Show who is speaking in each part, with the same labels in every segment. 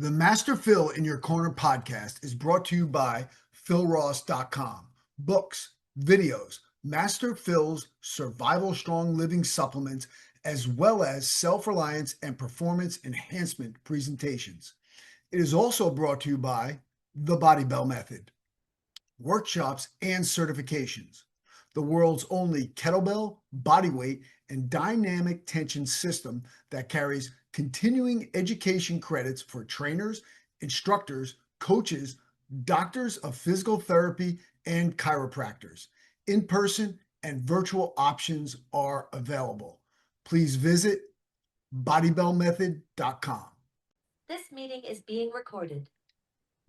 Speaker 1: The Master Phil in Your Corner podcast is brought to you by philross.com. Books, videos, Master Phil's survival strong living supplements, as well as self-reliance and performance enhancement presentations. It is also brought to you by the Body Bell Method, workshops and certifications, the world's only kettlebell, bodyweight, and dynamic tension system that carries continuing education credits for trainers, instructors, coaches, doctors of physical therapy, and chiropractors. In person and virtual options are available. Please visit bodybellmethod.com.
Speaker 2: This meeting is being recorded.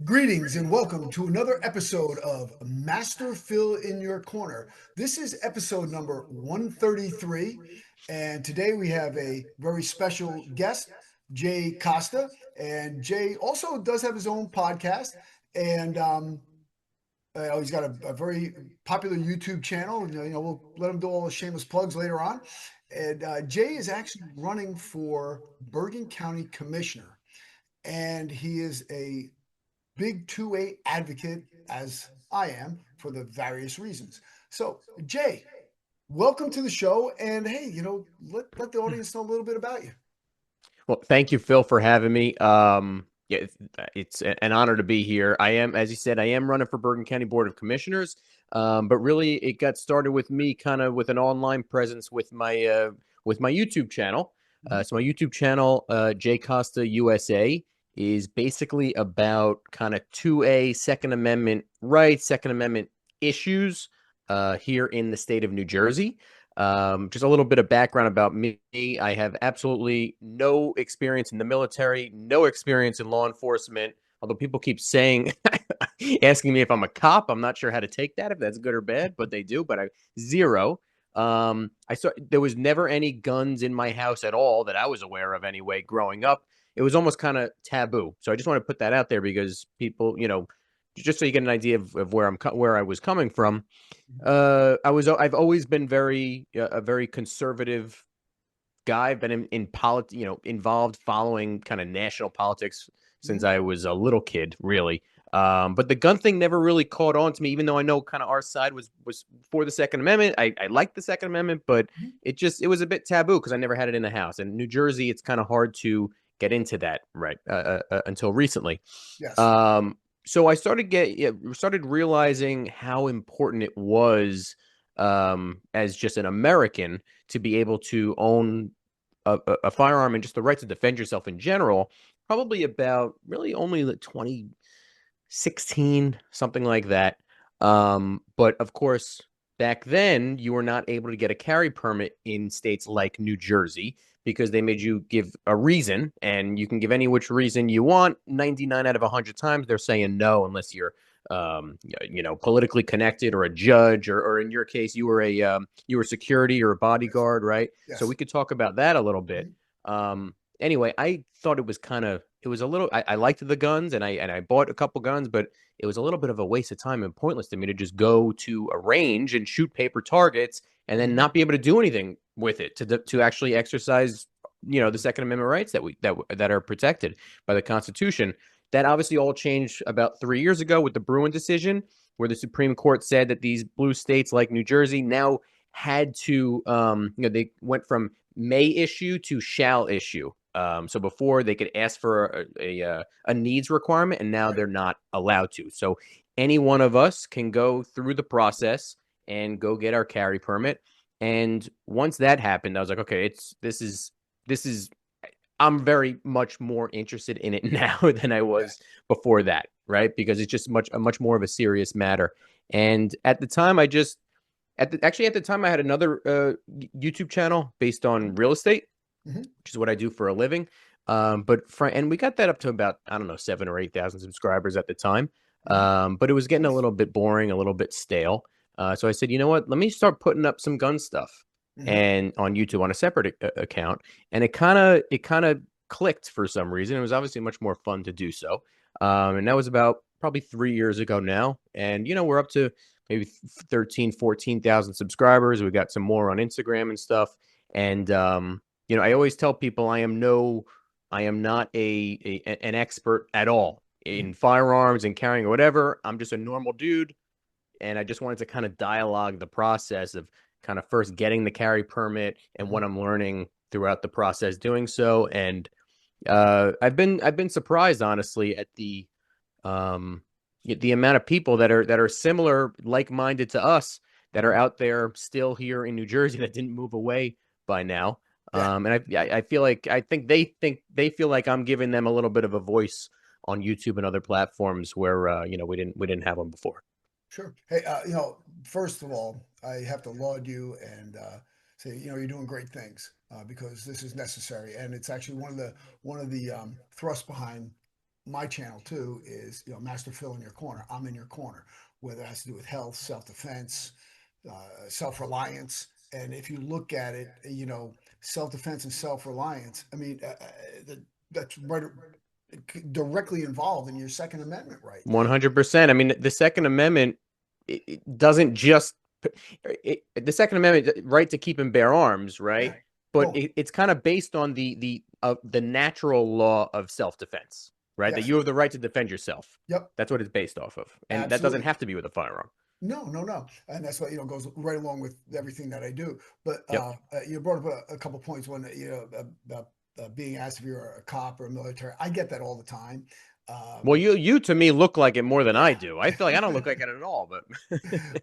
Speaker 1: Greetings and welcome to another episode of Master Phil in Your Corner. This is episode number 133, and today we have a very special guest, Jay Costa. And Jay also does have his own podcast, and he's got a very popular YouTube channel. And, we'll let him do all the shameless plugs later on. And Jay is actually running for Bergen County Commissioner, and he is a big 2A advocate, as I am, for the various reasons. So, Jay, welcome to the show. And hey, let the audience know a little bit about you.
Speaker 3: Well, thank you, Phil, for having me. Yeah, it's an honor to be here. I am, as you said, I am running for Bergen County Board of Commissioners. But really, it got started with me kind of with an online presence with my YouTube channel. So my YouTube channel, Jay Costa USA, is basically about kind of 2A Second Amendment rights, Second Amendment issues here in the state of New Jersey. Just a little bit of background about me. I have absolutely no experience in the military, no experience in law enforcement, although people keep saying, asking me if I'm a cop. I'm not sure how to take that, if that's good or bad, but they do, but zero. There was never any guns in my house at all that I was aware of anyway, growing up. It was almost kind of taboo. So I just want to put that out there because people, just so you get an idea of where I was coming from. I've always been a very conservative guy. I've been in politics, involved following kind of national politics since I was a little kid, really. But the gun thing never really caught on to me, even though I know kind of our side was for the Second Amendment. I liked the Second Amendment, but it was a bit taboo because I never had it in the house. And in New Jersey, it's kind of hard to get into that, right? Until recently.
Speaker 1: Yes.
Speaker 3: So I started realizing how important it was as just an American to be able to own a firearm and just the right to defend yourself in general. Probably about really only 2016, something like that. But of course, back then you were not able to get a carry permit in states like New Jersey because they made you give a reason, and you can give any which reason you want. 99 out of 100 times they're saying no, unless you're politically connected or a judge, or in your case you were security or a bodyguard, right?
Speaker 1: Yes.
Speaker 3: So we could talk about that a little bit. Anyway, I thought it was a little, I liked the guns, and I bought a couple guns, but it was a little bit of a waste of time and pointless to me to just go to a range and shoot paper targets and then not be able to do anything with it to actually exercise, the Second Amendment rights that are protected by the Constitution. That obviously all changed about 3 years ago with the Bruin decision, where the Supreme Court said that these blue states like New Jersey now had to, they went from may issue to shall issue. So before they could ask for a needs requirement, and now they're not allowed to. So any one of us can go through the process and go get our carry permit. And once that happened, I was like, okay, this is. I'm very much more interested in it now than I was before that, right? Because it's just much more of a serious matter. And at the time, at the time, I had another YouTube channel based on real estate, which is what I do for a living. And we got that up to about, I don't know, 7,000 or 8,000 subscribers at the time. But it was getting a little bit boring, a little bit stale. So I said, you know what? Let me start putting up some gun stuff and on YouTube on a separate account. And it kind of clicked for some reason. It was obviously much more fun to do so. And that was about probably 3 years ago now. And, we're up to maybe 13, 14,000 subscribers. We got some more on Instagram and stuff. And, I always tell people I am no I am not an expert at all in firearms and carrying or whatever. I'm just a normal dude, and I just wanted to kind of dialogue the process of kind of first getting the carry permit and what I'm learning throughout the process doing so. And I've been surprised, honestly, at um, the amount of people that are similar, like-minded to us, that are out there still here in New Jersey that didn't move away by now.
Speaker 1: Yeah.
Speaker 3: And I feel like think they feel like I'm giving them a little bit of a voice on YouTube and other platforms where we didn't have them before.
Speaker 1: Sure. Hey, first of all, I have to laud you and say, you're doing great things because this is necessary, and it's actually one of the thrusts behind my channel too is Master Phil in your corner. I'm in your corner, whether it has to do with health, self-defense, self-reliance, and if you look at it, self-defense and self-reliance. I mean, that's right directly involved in your Second Amendment right.
Speaker 3: 100%. I mean, the Second Amendment it doesn't just the Second Amendment right to keep and bear arms,
Speaker 1: Yeah.
Speaker 3: right? But
Speaker 1: Boom.
Speaker 3: it's kind of based on the natural law of self-defense, right? That
Speaker 1: Yes.
Speaker 3: you have the right to defend yourself.
Speaker 1: Yep.
Speaker 3: That's what it's based off of, and that doesn't
Speaker 1: Absolutely.
Speaker 3: have to be with a firearm.
Speaker 1: No, no, no, and that's what goes right along with everything that I do. But
Speaker 3: Yep.
Speaker 1: you brought up a couple points. One, about being asked if you're a cop or a military. I get that all the time.
Speaker 3: Well,
Speaker 1: Um,
Speaker 3: you to me look like it more than I
Speaker 1: yeah,
Speaker 3: do. I feel like I don't look like it at all, but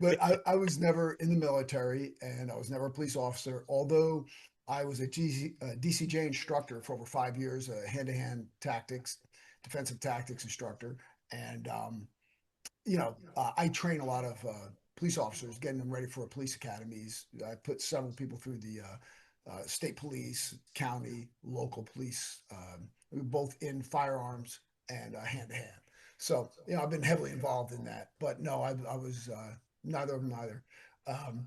Speaker 1: but I was never in the military, and I was never a police officer. Although I was a DCJ instructor for over 5 years, a hand-to-hand tactics, defensive tactics instructor, and I train a lot of police officers, getting them ready for police academies. I put several people through the state police, county, local police, both in firearms and hand to hand. So, I've been heavily involved in that. But no, I was neither of them either. Um,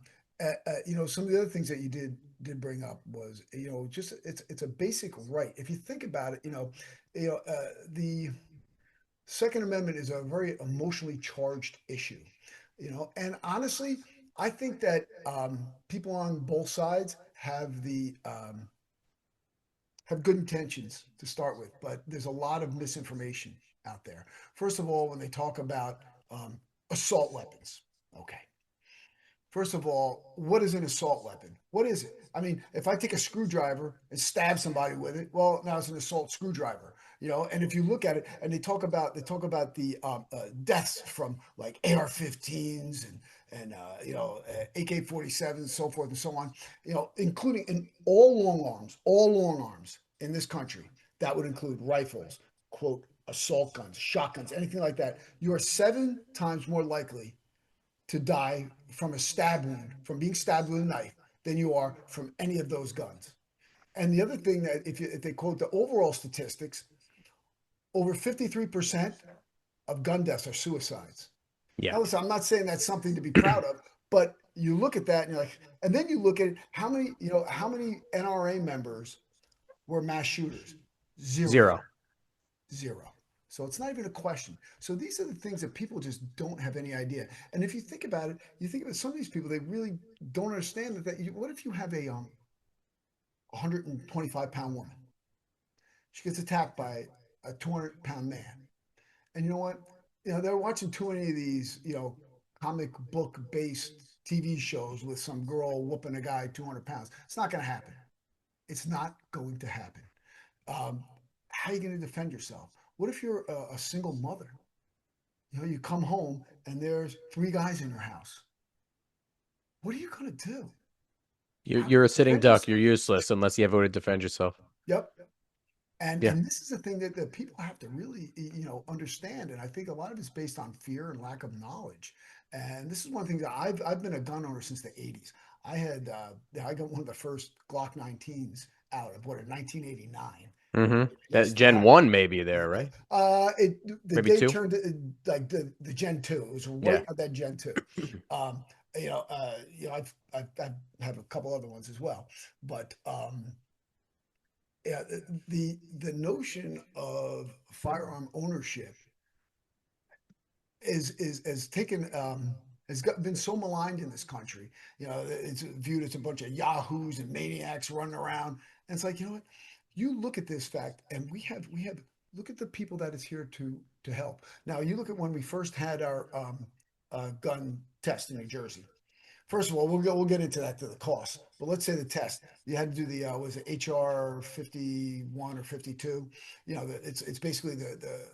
Speaker 1: some of the other things that you did bring up was, just it's a basic right. If you think about it, the Second Amendment is a very emotionally charged issue, and honestly, I think that people on both sides have good intentions to start with, but there's a lot of misinformation out there. First of all, when they talk about assault weapons, okay. First of all, what is an assault weapon? What is it? I mean, if I take a screwdriver and stab somebody with it, well, now it's an assault screwdriver, And if you look at it, and they talk about the deaths from like AR-15s and AK-47s, so forth and so on, including in all long arms in this country. That would include rifles, quote, assault guns, shotguns, anything like that. You are 7 times more likely to die from a stab wound, from being stabbed with a knife, than you are from any of those guns. And the other thing that if they quote the overall statistics, over 53% of gun deaths are suicides.
Speaker 3: yeah.
Speaker 1: Now, listen, I'm not saying that's something to be proud of, but you look at that and you're like, and then you look at how many NRA members were mass shooters? Zero.
Speaker 3: Zero.
Speaker 1: Zero. So it's not even a question. So these are the things that people just don't have any idea. And if you think about it, you think about some of these people, they really don't understand what if you have a 125-pound woman? She gets attacked by a 200-pound man. And you know what? They're watching too many of these, comic book based TV shows with some girl whooping a guy 200 pounds. It's not going to happen. It's not going to happen. How are you going to defend yourself? What if you're a single mother? You come home and there's 3 guys in your house. What are you going to do?
Speaker 3: You're a sitting
Speaker 1: Defend
Speaker 3: duck. You're
Speaker 1: yourself.
Speaker 3: useless unless you have a way to defend yourself.
Speaker 1: Yep. And
Speaker 3: Yeah.
Speaker 1: and this is the thing that people have to really understand. And I think a lot of it's based on fear and lack of knowledge. And this is one thing that I've been a gun owner since the 80s. I got one of the first Glock 19s out of what in 1989.
Speaker 3: Mm-hmm.
Speaker 1: I
Speaker 3: That
Speaker 1: still
Speaker 3: Gen
Speaker 1: have it.
Speaker 3: 1 maybe there, right?
Speaker 1: The
Speaker 3: Maybe
Speaker 1: day
Speaker 3: two.
Speaker 1: turned like the Gen 2. It was right
Speaker 3: Yeah.
Speaker 1: at that Gen 2. Um, I have a couple other ones as well, but yeah, the notion of firearm ownership is taken been so maligned in this country. It's viewed as a bunch of yahoos and maniacs running around. And it's like, you know what? you look at this fact, and we have look at the people that is here to help. Now you look at when we first had our gun test in New Jersey. First of all, we'll get into that to the cost. But let's say the test you had to do the was it HR 51 or 52? It's basically the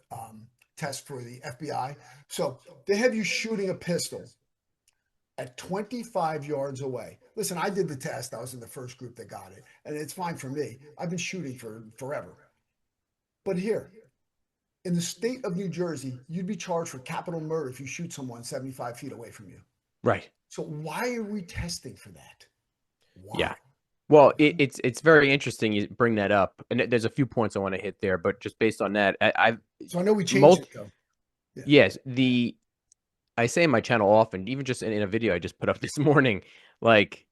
Speaker 1: test for the FBI. So they have you shooting a pistol at 25 yards away. Listen, I did the test. I was in the first group that got it, and it's fine for me. I've been shooting for forever. But here, in the state of New Jersey, you'd be charged for capital murder if you shoot someone 75 feet away from you.
Speaker 3: Right.
Speaker 1: So why are we testing for that? Why?
Speaker 3: Yeah. Well, it's very interesting you bring that up, and there's a few points I want to hit there, but just based on that, I've
Speaker 1: So I know we changed it though. Yeah.
Speaker 3: yes, I say in my channel often, even just in a video I just put up this morning, like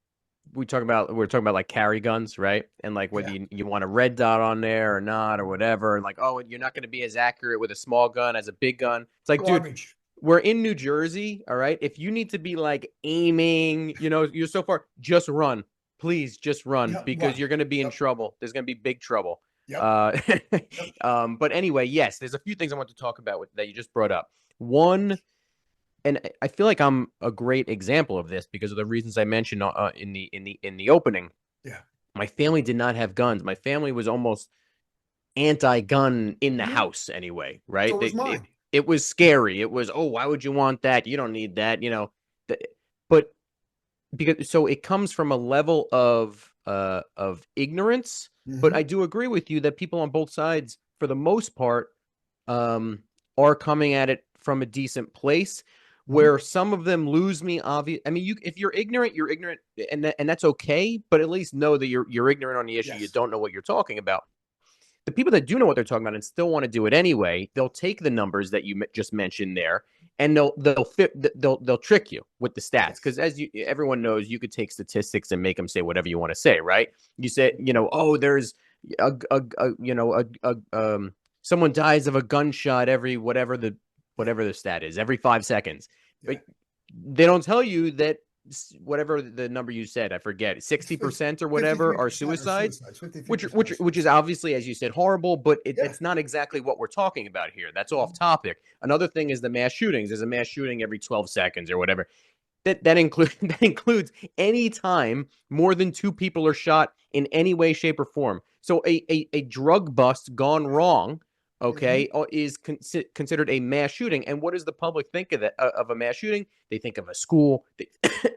Speaker 3: we're talking about like carry guns, right? And like whether
Speaker 1: Yeah.
Speaker 3: you want a red dot on there or not or whatever, and like, oh, you're not going to be as accurate with a small gun as a big gun. It's like, dude,
Speaker 1: Garbage.
Speaker 3: we're in New Jersey, all right? If you need to be like aiming, you're so far, just run. Please just run
Speaker 1: Yep.
Speaker 3: because
Speaker 1: Run.
Speaker 3: you're going to be in
Speaker 1: Yep.
Speaker 3: trouble. There's going to be big trouble.
Speaker 1: Yep.
Speaker 3: Uh,
Speaker 1: Yep.
Speaker 3: but anyway, yes, there's a few things I want to talk about that you just brought up. One, and I feel like I'm a great example of this because of the reasons I mentioned in the opening.
Speaker 1: Yeah.
Speaker 3: My family did not have guns. My family was almost anti-gun in the
Speaker 1: Mhm.
Speaker 3: house anyway, right?
Speaker 1: So was mine.
Speaker 3: It was scary. It was, oh, why would you want that? You don't need that, But because so it comes from a level of ignorance. But
Speaker 1: Hmm.
Speaker 3: I do agree with you that people on both sides, for the most part, um, are coming at it from a decent place.
Speaker 1: Hmm.
Speaker 3: Where some of them lose me, obvious. I mean, if you're ignorant, and that's okay. But at least know that you're ignorant on the issue. You
Speaker 1: Yes.
Speaker 3: don't know what you're talking about. The people that do know what they're talking about and still want to do it anyway, they'll take the numbers that you just mentioned there, and they'll trick you with the stats
Speaker 1: Yes.
Speaker 3: because everyone knows, you could take statistics and make them say whatever you want to say, right? You say, oh, there's a someone dies of a gunshot every
Speaker 1: Yeah.
Speaker 3: whatever the stat is every 5 seconds,
Speaker 1: Yeah.
Speaker 3: but they don't tell you that whatever the number you said, I forget, 60% or whatever are
Speaker 1: 53% are
Speaker 3: suicides,
Speaker 1: suicides.
Speaker 3: which
Speaker 1: 53%
Speaker 3: which
Speaker 1: are
Speaker 3: which is
Speaker 1: suicides.
Speaker 3: obviously, as you said, horrible, but
Speaker 1: Yeah.
Speaker 3: it's not exactly what we're talking about here. That's off topic. Another thing is the mass shootings. There's a mass shooting every 12 seconds or whatever. That includes that includes any time more than two people are shot in any way, shape, or form. So a drug bust gone wrong,
Speaker 1: Hmm.
Speaker 3: okay, is considered a mass shooting. And what does the public think of that, of a mass shooting? They think of a school.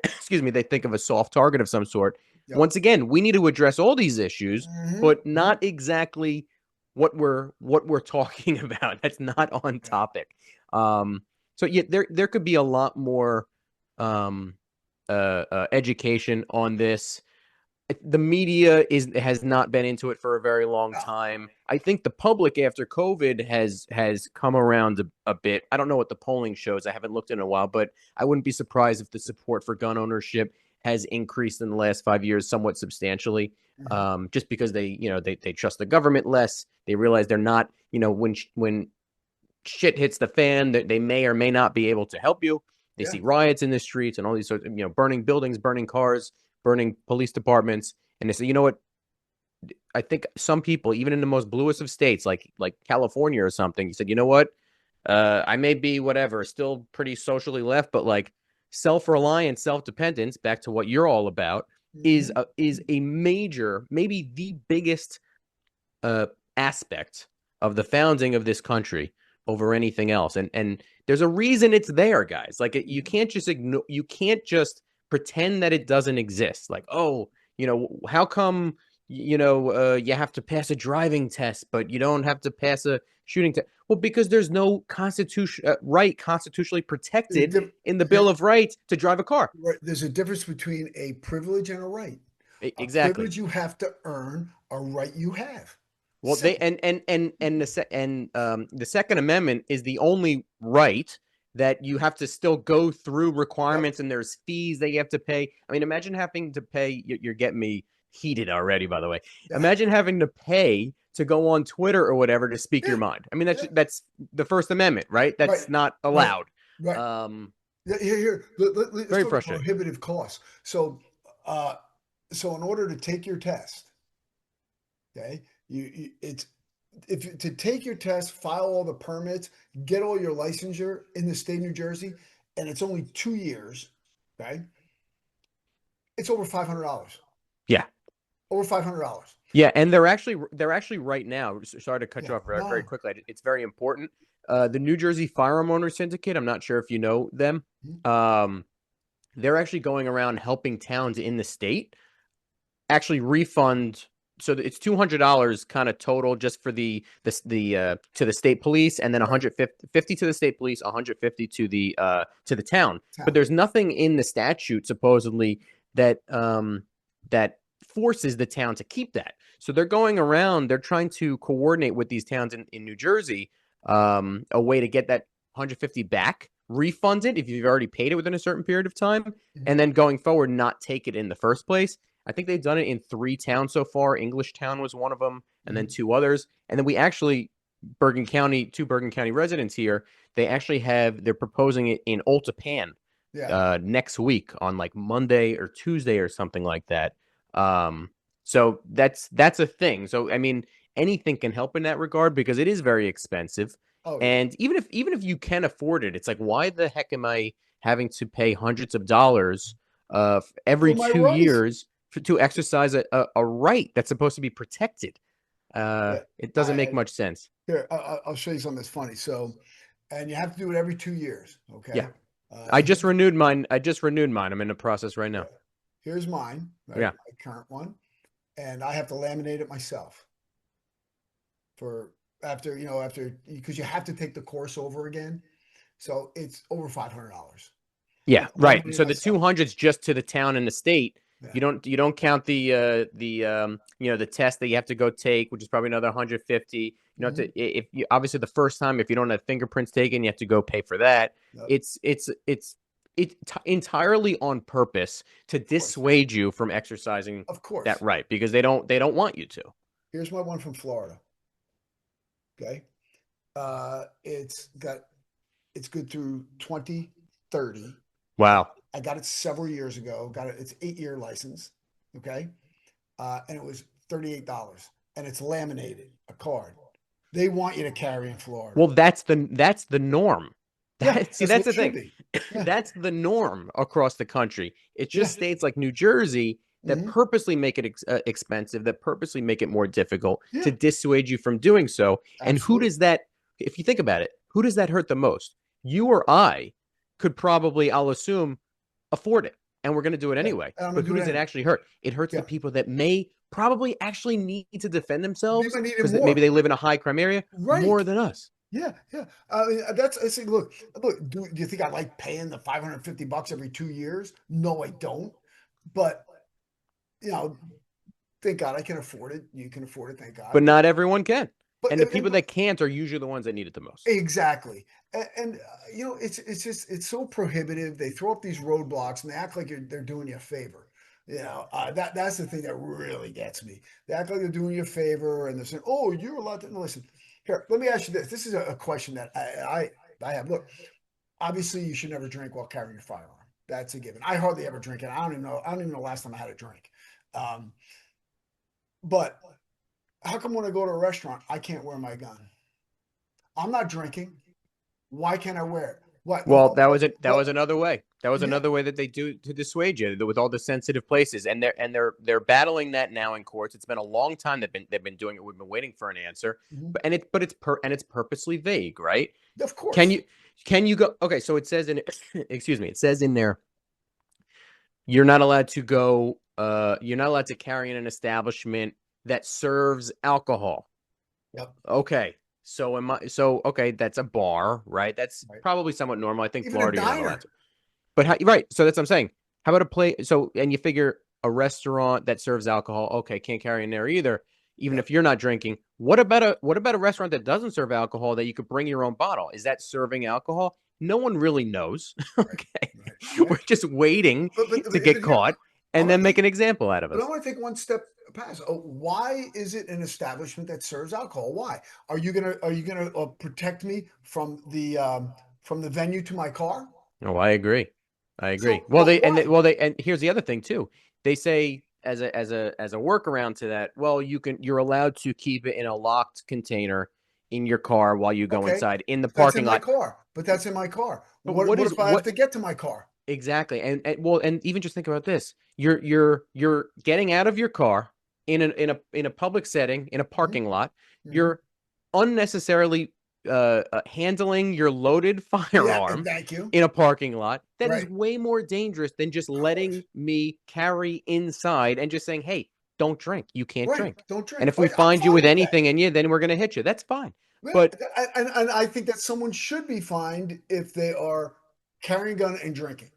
Speaker 3: Excuse me. They think of a soft target of some sort.
Speaker 1: Yep.
Speaker 3: Once again, we need to address all these issues,
Speaker 1: Hmm.
Speaker 3: but
Speaker 1: Hmm.
Speaker 3: not exactly what we're talking about. That's not on
Speaker 1: Yeah.
Speaker 3: topic. So yeah, there could be a lot more um, education on this. The media has not been into it for a very long
Speaker 1: Oh,
Speaker 3: time. I think the public after COVID has come around a bit. I don't know what the polling shows. I haven't looked in a while, but I wouldn't be surprised if the support for gun ownership has increased in the last 5 years somewhat substantially.
Speaker 1: hmm.
Speaker 3: Just because they trust the government less. They realize they're not, when shit hits the fan, that they may or may not be able to help you. They
Speaker 1: Yeah.
Speaker 3: see riots in the streets and all these sorts of, burning buildings, burning cars, burning police departments, and they say, you know what? I think some people, even in the most bluest of states, like California or something, you said, you know what? I may be whatever, still pretty socially left, but like self-reliance, self-dependence, back to what you're all about, is
Speaker 1: Hmm.
Speaker 3: a major, maybe the biggest uh, aspect of the founding of this country over anything else. And there's a reason it's there, guys. Like, you can't just ignore, you can't just pretend that it doesn't exist. Like, oh, how come you have to pass a driving test, but you don't have to pass a shooting test? Well, because there's no right constitutionally
Speaker 1: There's a
Speaker 3: protected
Speaker 1: diff-
Speaker 3: in the Bill of Rights to drive a car.
Speaker 1: right, there's a difference between a privilege and a right. A
Speaker 3: Exactly.
Speaker 1: privilege you have to earn, a right you have.
Speaker 3: Well, they
Speaker 1: Simple.
Speaker 3: the Second Amendment is the only right that you have to still go through
Speaker 1: Yep.
Speaker 3: requirements, and there's fees that you have to pay. I mean, imagine having to pay. You're getting me heated already, by the way.
Speaker 1: Yeah.
Speaker 3: Imagine having to pay to go on Twitter or whatever to speak your
Speaker 1: Yeah.
Speaker 3: mind. I mean,
Speaker 1: Yeah.
Speaker 3: that's the First Amendment, right?
Speaker 1: Right.
Speaker 3: That's not
Speaker 1: Right.
Speaker 3: allowed.
Speaker 1: Right.
Speaker 3: Um,
Speaker 1: Yeah, here. Let's
Speaker 3: Very
Speaker 1: talk about
Speaker 3: frustrating.
Speaker 1: prohibitive costs. Uh, so in order to take your test, okay, It's if to take your test, file all the permits, get all your licensure in the state of New Jersey, and it's only 2 years. Okay, it's over $500.
Speaker 3: Yeah.
Speaker 1: Over $500.
Speaker 3: Yeah, and they're actually right now. Sorry to cut
Speaker 1: Yeah,
Speaker 3: you off very, very
Speaker 1: no.
Speaker 3: quickly. It's very important. The New Jersey Firearm Owners Syndicate. I'm not sure if you know them.
Speaker 1: Mhm.
Speaker 3: Um, they're actually going around helping towns in the state actually refund. So it's $200 kind of total just for the to the state police, and then
Speaker 1: Right,
Speaker 3: 150 to the state police, 150 to the town. But
Speaker 1: town.
Speaker 3: there's nothing in the statute supposedly that that forces the town to keep that. So they're going around, they're trying to coordinate with these towns in New Jersey, a way to get that 150 back, refund it if you've already paid it within a certain period of time,
Speaker 1: Mhm.
Speaker 3: and then going forward not take it in the first place. I think they've done it in 3 towns so far. Englishtown was one of them, and then
Speaker 1: Mhm.
Speaker 3: 2 others. And then we actually, Bergen County, 2 Bergen County residents here, they're proposing it in Oltapan
Speaker 1: Yeah.
Speaker 3: next week on like Monday or Tuesday or something like that. Um, so that's a thing. So I mean, anything can help in that regard because it is very expensive.
Speaker 1: Oh yeah.
Speaker 3: And even if you can afford it, it's like, why the heck am I having to pay hundreds of dollars every
Speaker 1: For my
Speaker 3: 2 years
Speaker 1: rights.
Speaker 3: to exercise a right that's supposed to be protected?
Speaker 1: Yeah.
Speaker 3: It
Speaker 1: I,
Speaker 3: doesn't make
Speaker 1: I
Speaker 3: much sense.
Speaker 1: Here, I'll show you something that's funny. So, and you have to do it every 2 years.
Speaker 3: Yeah,
Speaker 1: Okay.
Speaker 3: I just
Speaker 1: Here's
Speaker 3: renewed mine. I just renewed mine. I'm in the process right
Speaker 1: yeah.
Speaker 3: now.
Speaker 1: Here's mine. Right,
Speaker 3: Yeah,
Speaker 1: my current one, and I have to laminate it myself for after because you have to take the course over again. So it's over $500.
Speaker 3: yeah,
Speaker 1: Just
Speaker 3: right.
Speaker 1: laminate it
Speaker 3: So the
Speaker 1: myself.
Speaker 3: 200's just to the town and the state.
Speaker 1: Yeah.
Speaker 3: You don't count the test that you have to go take, which is probably another 150.
Speaker 1: Hmm.
Speaker 3: If you obviously the first time, if you don't have fingerprints taken, you have to go pay for that.
Speaker 1: Yep.
Speaker 3: It's entirely on purpose to
Speaker 1: Of course.
Speaker 3: dissuade you from exercising
Speaker 1: Of
Speaker 3: that
Speaker 1: course.
Speaker 3: right because they don't want you to.
Speaker 1: Here's my one from Florida. Okay. It's got it's good through 2030. Okay.
Speaker 3: Wow.
Speaker 1: I got it several years ago. Got it. It's 8-year license. Okay. And it was $38. And it's laminated, a card. They want you to carry in Florida.
Speaker 3: Well, that's the norm.
Speaker 1: Yeah,
Speaker 3: See,
Speaker 1: that's what
Speaker 3: that's
Speaker 1: it
Speaker 3: the
Speaker 1: should
Speaker 3: thing.
Speaker 1: be. Yeah.
Speaker 3: That's the norm across the country. It's
Speaker 1: Yeah.
Speaker 3: just states like New Jersey that
Speaker 1: Hmm.
Speaker 3: purposely make it expensive, that purposely make it more difficult to
Speaker 1: Yeah.
Speaker 3: dissuade you from doing so. And who
Speaker 1: Absolutely.
Speaker 3: does that, if you think about it, who does that hurt the most? You or I could probably, I'll assume, afford it, and we're going to do it
Speaker 1: Yeah.
Speaker 3: anyway.
Speaker 1: And I'm
Speaker 3: But
Speaker 1: gonna
Speaker 3: who
Speaker 1: do it
Speaker 3: does it
Speaker 1: anyway.
Speaker 3: actually hurt? It hurts the
Speaker 1: Yeah.
Speaker 3: people that may probably actually need to defend
Speaker 1: They
Speaker 3: themselves
Speaker 1: might need it
Speaker 3: because maybe
Speaker 1: more.
Speaker 3: they live in a high crime area more
Speaker 1: Right.
Speaker 3: than us.
Speaker 1: Yeah, yeah. I mean, I say, look. Do you think I like paying the $550 every 2 years? No, I don't. But you know, thank God I can afford it. You can afford it, thank God.
Speaker 3: But not everyone can.
Speaker 1: But
Speaker 3: And the people that can't are usually the ones that need it the most.
Speaker 1: exactly, and it's just it's so prohibitive. They throw up these roadblocks and they act like they're doing you a favor. That's the thing that really gets me. They act like they're doing you a favor, and they're saying, "Oh, you're allowed to." No, listen, here. Let me ask you this. This is a question that I have. Look, obviously, you should never drink while carrying a firearm. That's a given. I hardly ever drink it. I don't even know. I don't even know the last time I had a drink. Um, but how come when I go to a restaurant, I can't wear my gun? I'm not drinking. Why can't I wear it? What?
Speaker 3: Well, that was it. That was
Speaker 1: What?
Speaker 3: another way. That was
Speaker 1: Yeah.
Speaker 3: another way that they do to dissuade you with all the sensitive places, and they're battling that now in courts. It's been a long time they've been doing it. We've been waiting for an answer,
Speaker 1: Mhm.
Speaker 3: but it's purposely vague, right?
Speaker 1: Of
Speaker 3: Can
Speaker 1: course.
Speaker 3: you can you go? Okay, so it says in excuse me, it says in there you're not allowed to go. You're not allowed to carry in an establishment that serves alcohol.
Speaker 1: Yep.
Speaker 3: Okay. So okay, that's a bar, right? That's
Speaker 1: Right.
Speaker 3: probably somewhat normal. I think
Speaker 1: Even a
Speaker 3: Florida you're not allowed
Speaker 1: diner.
Speaker 3: to. But right, so that's what I'm saying. How about a play? So and you figure a restaurant that serves alcohol, okay, can't carry in there either, even
Speaker 1: Yep.
Speaker 3: if you're not drinking. What about a restaurant that doesn't serve alcohol that you could bring your own bottle? Is that serving alcohol? No one really knows.
Speaker 1: Right.
Speaker 3: Okay.
Speaker 1: Right.
Speaker 3: We're
Speaker 1: Right.
Speaker 3: just waiting to
Speaker 1: But
Speaker 3: get
Speaker 1: here,
Speaker 3: caught
Speaker 1: I'm
Speaker 3: and
Speaker 1: gonna
Speaker 3: then make
Speaker 1: take.
Speaker 3: an example out of
Speaker 1: But I
Speaker 3: us.
Speaker 1: want to take one step past. Oh, why is it an establishment that serves alcohol? Why are you gonna protect me from the venue to my car?
Speaker 3: Oh, I agree. I agree.
Speaker 1: So, but why?
Speaker 3: And here's the other thing too. They say as a workaround to that, well, you're allowed to keep it in a locked container in your car while you go
Speaker 1: Okay,
Speaker 3: inside in the
Speaker 1: that's in
Speaker 3: parking
Speaker 1: my
Speaker 3: lot.
Speaker 1: car. But that's in my car.
Speaker 3: But
Speaker 1: What if I have to get to my car?
Speaker 3: exactly? And even just think about this: you're getting out of your car in a public setting in a
Speaker 1: Mhm,
Speaker 3: parking lot.
Speaker 1: mhm.
Speaker 3: You're unnecessarily handling your loaded
Speaker 1: Yeah,
Speaker 3: firearm
Speaker 1: thank you.
Speaker 3: in a parking lot. That is
Speaker 1: Right.
Speaker 3: way more dangerous than just
Speaker 1: Of course.
Speaker 3: letting me carry inside and just saying, "Hey, don't drink. You can't
Speaker 1: Right.
Speaker 3: drink.
Speaker 1: Don't
Speaker 3: And
Speaker 1: drink.
Speaker 3: if we
Speaker 1: Right. I'm
Speaker 3: find you
Speaker 1: fine
Speaker 3: with
Speaker 1: with that.
Speaker 3: anything in you, then we're going to hit you." That's fine.
Speaker 1: Yeah,
Speaker 3: But
Speaker 1: and I think that someone should be fined if they are carrying a gun and drinking.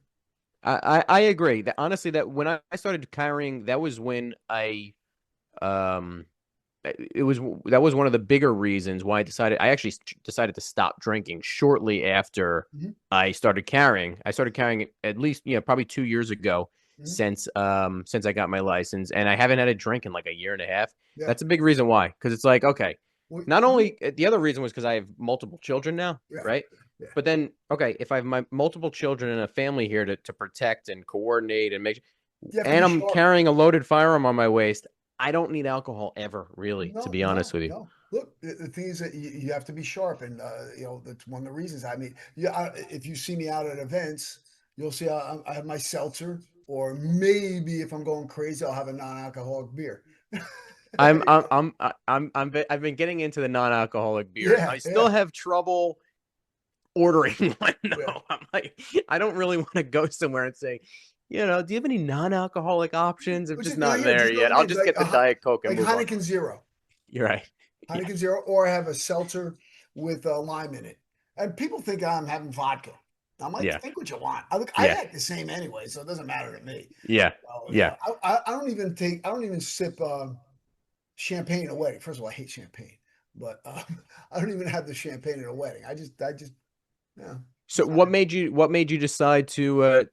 Speaker 3: I agree that honestly that when I started carrying, that was when um it was that was one of the bigger reasons why I actually decided to stop drinking shortly after
Speaker 1: Mhm,
Speaker 3: I started carrying. I started carrying at least, probably 2 years ago
Speaker 1: mhm.
Speaker 3: since I got my license, and I haven't had a drink in like a year and a half.
Speaker 1: Yeah.
Speaker 3: That's a big reason why, because it's like, okay,
Speaker 1: Well,
Speaker 3: not only the other reason was because I have multiple children now,
Speaker 1: yeah.
Speaker 3: right?
Speaker 1: Yeah.
Speaker 3: But then, okay, if I have my multiple children and a family here to protect and coordinate and make,
Speaker 1: You have to
Speaker 3: and
Speaker 1: be
Speaker 3: I'm
Speaker 1: sharp.
Speaker 3: carrying a loaded firearm on my waist, I don't need alcohol ever, really, to
Speaker 1: No,
Speaker 3: be honest
Speaker 1: no,
Speaker 3: with you.
Speaker 1: no. Look, the thing is that you have to be sharp, and that's one of the reasons. I mean, yeah, if you see me out at events, you'll see I have my seltzer, or maybe if I'm going crazy, I'll have a non-alcoholic beer.
Speaker 3: I'm
Speaker 1: You
Speaker 3: I'm
Speaker 1: know?
Speaker 3: I'm I've been getting into the non-alcoholic beers.
Speaker 1: Yeah,
Speaker 3: I still
Speaker 1: yeah,
Speaker 3: have trouble ordering one
Speaker 1: yeah.
Speaker 3: though. I'm like, I don't really want to go somewhere and say, do you have any non-alcoholic options? I'm
Speaker 1: But
Speaker 3: just
Speaker 1: just,
Speaker 3: not
Speaker 1: here,
Speaker 3: there
Speaker 1: just go
Speaker 3: yet.
Speaker 1: to
Speaker 3: I'll
Speaker 1: names
Speaker 3: just get the Diet Coke and
Speaker 1: like
Speaker 3: move on.
Speaker 1: Heineken Zero.
Speaker 3: You're right. Yeah.
Speaker 1: Heineken Zero, or I have a seltzer with lime in it. And people think I'm having vodka. I'm like,
Speaker 3: Yeah.
Speaker 1: think what you want. I
Speaker 3: Yeah.
Speaker 1: act the same anyway, so it doesn't matter to me.
Speaker 3: Yeah.
Speaker 1: So,
Speaker 3: Yeah.
Speaker 1: I don't even sip champagne at a wedding. First of all, I hate champagne, but I don't even have the champagne at a wedding. Yeah,
Speaker 3: So
Speaker 1: it's not.
Speaker 3: what made you decide to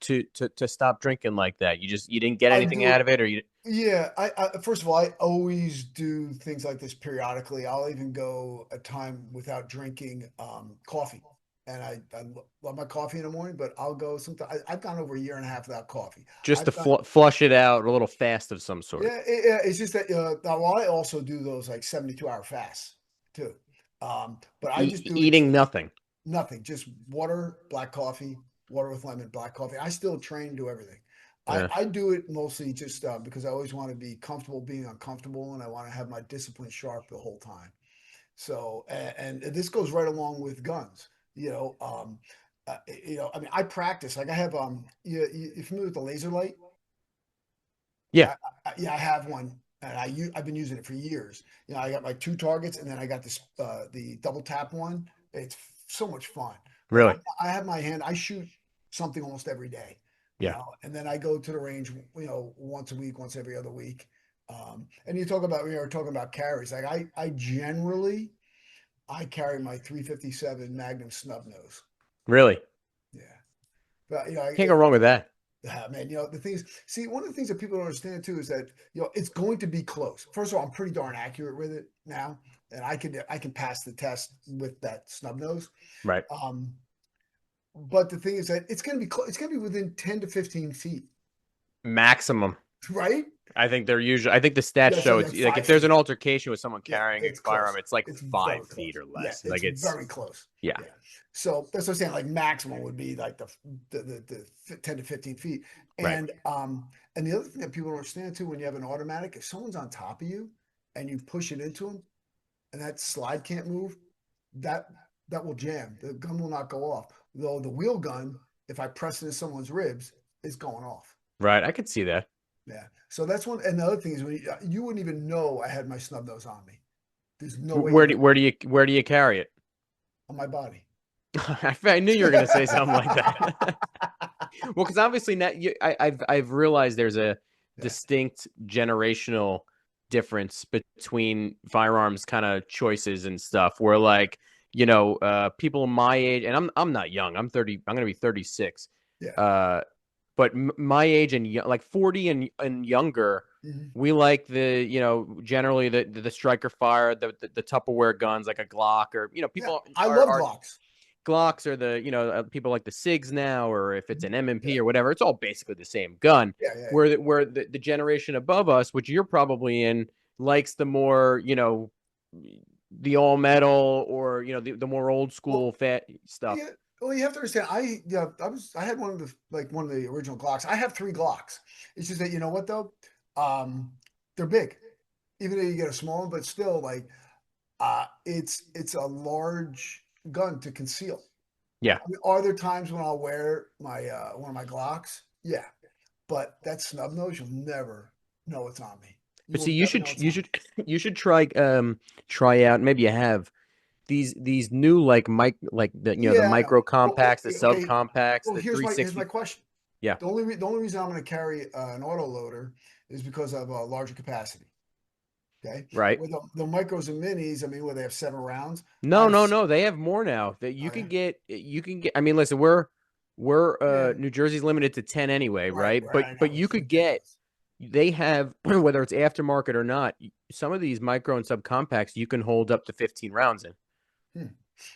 Speaker 3: stop drinking like that? You didn't get
Speaker 1: I
Speaker 3: anything
Speaker 1: do it.
Speaker 3: out of it, or you
Speaker 1: Yeah, I first of all, I always do things like this periodically. I'll even go a time without drinking coffee, and love my coffee in the morning. But I'll go sometimes. I've gone over a year and a half without coffee.
Speaker 3: just to
Speaker 1: I've done.
Speaker 3: flush it out a little fast of some sort?
Speaker 1: Yeah, it's just that well, I also do those like 72-hour fasts too. But I just do it
Speaker 3: Eating nothing.
Speaker 1: nothing, just water, black coffee, water with lemon, black coffee. I still train, do everything.
Speaker 3: Yeah.
Speaker 1: I do it mostly just because I always want to be comfortable being uncomfortable, and I want to have my discipline sharp the whole time. So, and this goes right along with guns. I mean, I practice. Like I have, you familiar with the laser light?
Speaker 3: Yeah.
Speaker 1: Yeah, I have one, and I've been using it for years. I got my two targets, and then I got this the double tap one. It's so much fun. But
Speaker 3: Really.
Speaker 1: I have my hand. I shoot something almost every day,
Speaker 3: Yeah.
Speaker 1: and then I go to the range, once a week, once every other week. And you talk about we were talking about carries. Like I generally I carry my 357 Magnum snub nose.
Speaker 3: Really.
Speaker 1: Yeah, but
Speaker 3: Can't go wrong with that.
Speaker 1: Man, the thing is, see, one of the things that people don't understand too is that it's going to be close. First of all, I'm pretty darn accurate with it now, and I can pass the test with that snub nose.
Speaker 3: Right.
Speaker 1: Um, but the thing is that it's going to be close. It's going to be within 10 to 15 feet,
Speaker 3: Maximum.
Speaker 1: right?
Speaker 3: I think the stats
Speaker 1: Yeah, so
Speaker 3: show it's
Speaker 1: like
Speaker 3: like if
Speaker 1: 5 feet.
Speaker 3: there's an altercation with someone
Speaker 1: Yeah,
Speaker 3: carrying a
Speaker 1: it's
Speaker 3: firearm,
Speaker 1: close.
Speaker 3: it's like
Speaker 1: It's
Speaker 3: five
Speaker 1: very
Speaker 3: feet
Speaker 1: close.
Speaker 3: or
Speaker 1: Yeah,
Speaker 3: less.
Speaker 1: it's
Speaker 3: Like it's
Speaker 1: very close.
Speaker 3: yeah.
Speaker 1: Yeah. So that's what I'm saying. Like maximum would be like the 10 to 15 feet.
Speaker 3: Right.
Speaker 1: And the other thing that people don't understand too, when you have an automatic, if someone's on top of you and you push it into them and that slide can't move, that that will jam. The gun will not go off. Though the wheel gun, if I press it in someone's ribs, is going off.
Speaker 3: Right. I could see that.
Speaker 1: Yeah. So that's one. And the other thing is when you wouldn't even know I had my snub nose on me. There's no way
Speaker 3: Where
Speaker 1: you
Speaker 3: do
Speaker 1: would
Speaker 3: where do you carry it?
Speaker 1: on my body.
Speaker 3: I knew you were going to say something like that. Well, because obviously now I've realized there's a
Speaker 1: Yeah.
Speaker 3: distinct generational difference between firearms kind of choices and stuff. Where like people my age, and I'm not young. I'm 30. I'm going to be 36.
Speaker 1: Yeah.
Speaker 3: Uh, but my age and like 40 and younger,
Speaker 1: Mhm.
Speaker 3: we like generally the striker fire, the Tupperware guns like a Glock or
Speaker 1: Yeah.
Speaker 3: people
Speaker 1: I love
Speaker 3: are
Speaker 1: Glocks.
Speaker 3: Glocks are the, people like the SIGs now, or if it's an M&P
Speaker 1: Yeah.
Speaker 3: or whatever, it's all basically the same gun.
Speaker 1: Yeah, yeah.
Speaker 3: Where the generation above us, which you're probably in, likes the more, the all metal, or the more old school fat stuff.
Speaker 1: Yeah. Well, you have to understand. I had one of the original Glocks. I have 3 Glocks. It's just that you know what though, they're big. Even though you get a small one, but still it's a large gun to conceal.
Speaker 3: Yeah.
Speaker 1: I mean, are there times when I'll wear my one of my Glocks? Yeah, but that snub nose, you'll never know it's on me. You
Speaker 3: But
Speaker 1: will
Speaker 3: see,
Speaker 1: never know it's on me.
Speaker 3: you should try out. Maybe you have these new the
Speaker 1: Yeah, I know.
Speaker 3: micro
Speaker 1: Well,
Speaker 3: compacts, the sub
Speaker 1: okay.
Speaker 3: compacts,
Speaker 1: Well,
Speaker 3: the
Speaker 1: here's my
Speaker 3: 360.
Speaker 1: question.
Speaker 3: Yeah.
Speaker 1: The only reason I'm going to carry an auto loader is because of a larger capacity. Okay,
Speaker 3: Right.
Speaker 1: with the micros and minis, I mean, where they have 7 rounds. I
Speaker 3: No,
Speaker 1: have.
Speaker 3: no, no. They have more now that
Speaker 1: Oh, yeah.
Speaker 3: you can get. I mean, listen, we're
Speaker 1: Yeah.
Speaker 3: New Jersey's limited to 10 anyway,
Speaker 1: Right.
Speaker 3: right?
Speaker 1: Right. I
Speaker 3: But
Speaker 1: know
Speaker 3: you
Speaker 1: it's
Speaker 3: could get,
Speaker 1: ridiculous.
Speaker 3: they have whether it's aftermarket or not, some of these micro and subcompacts you can hold up to 15 rounds in.
Speaker 1: Hmm.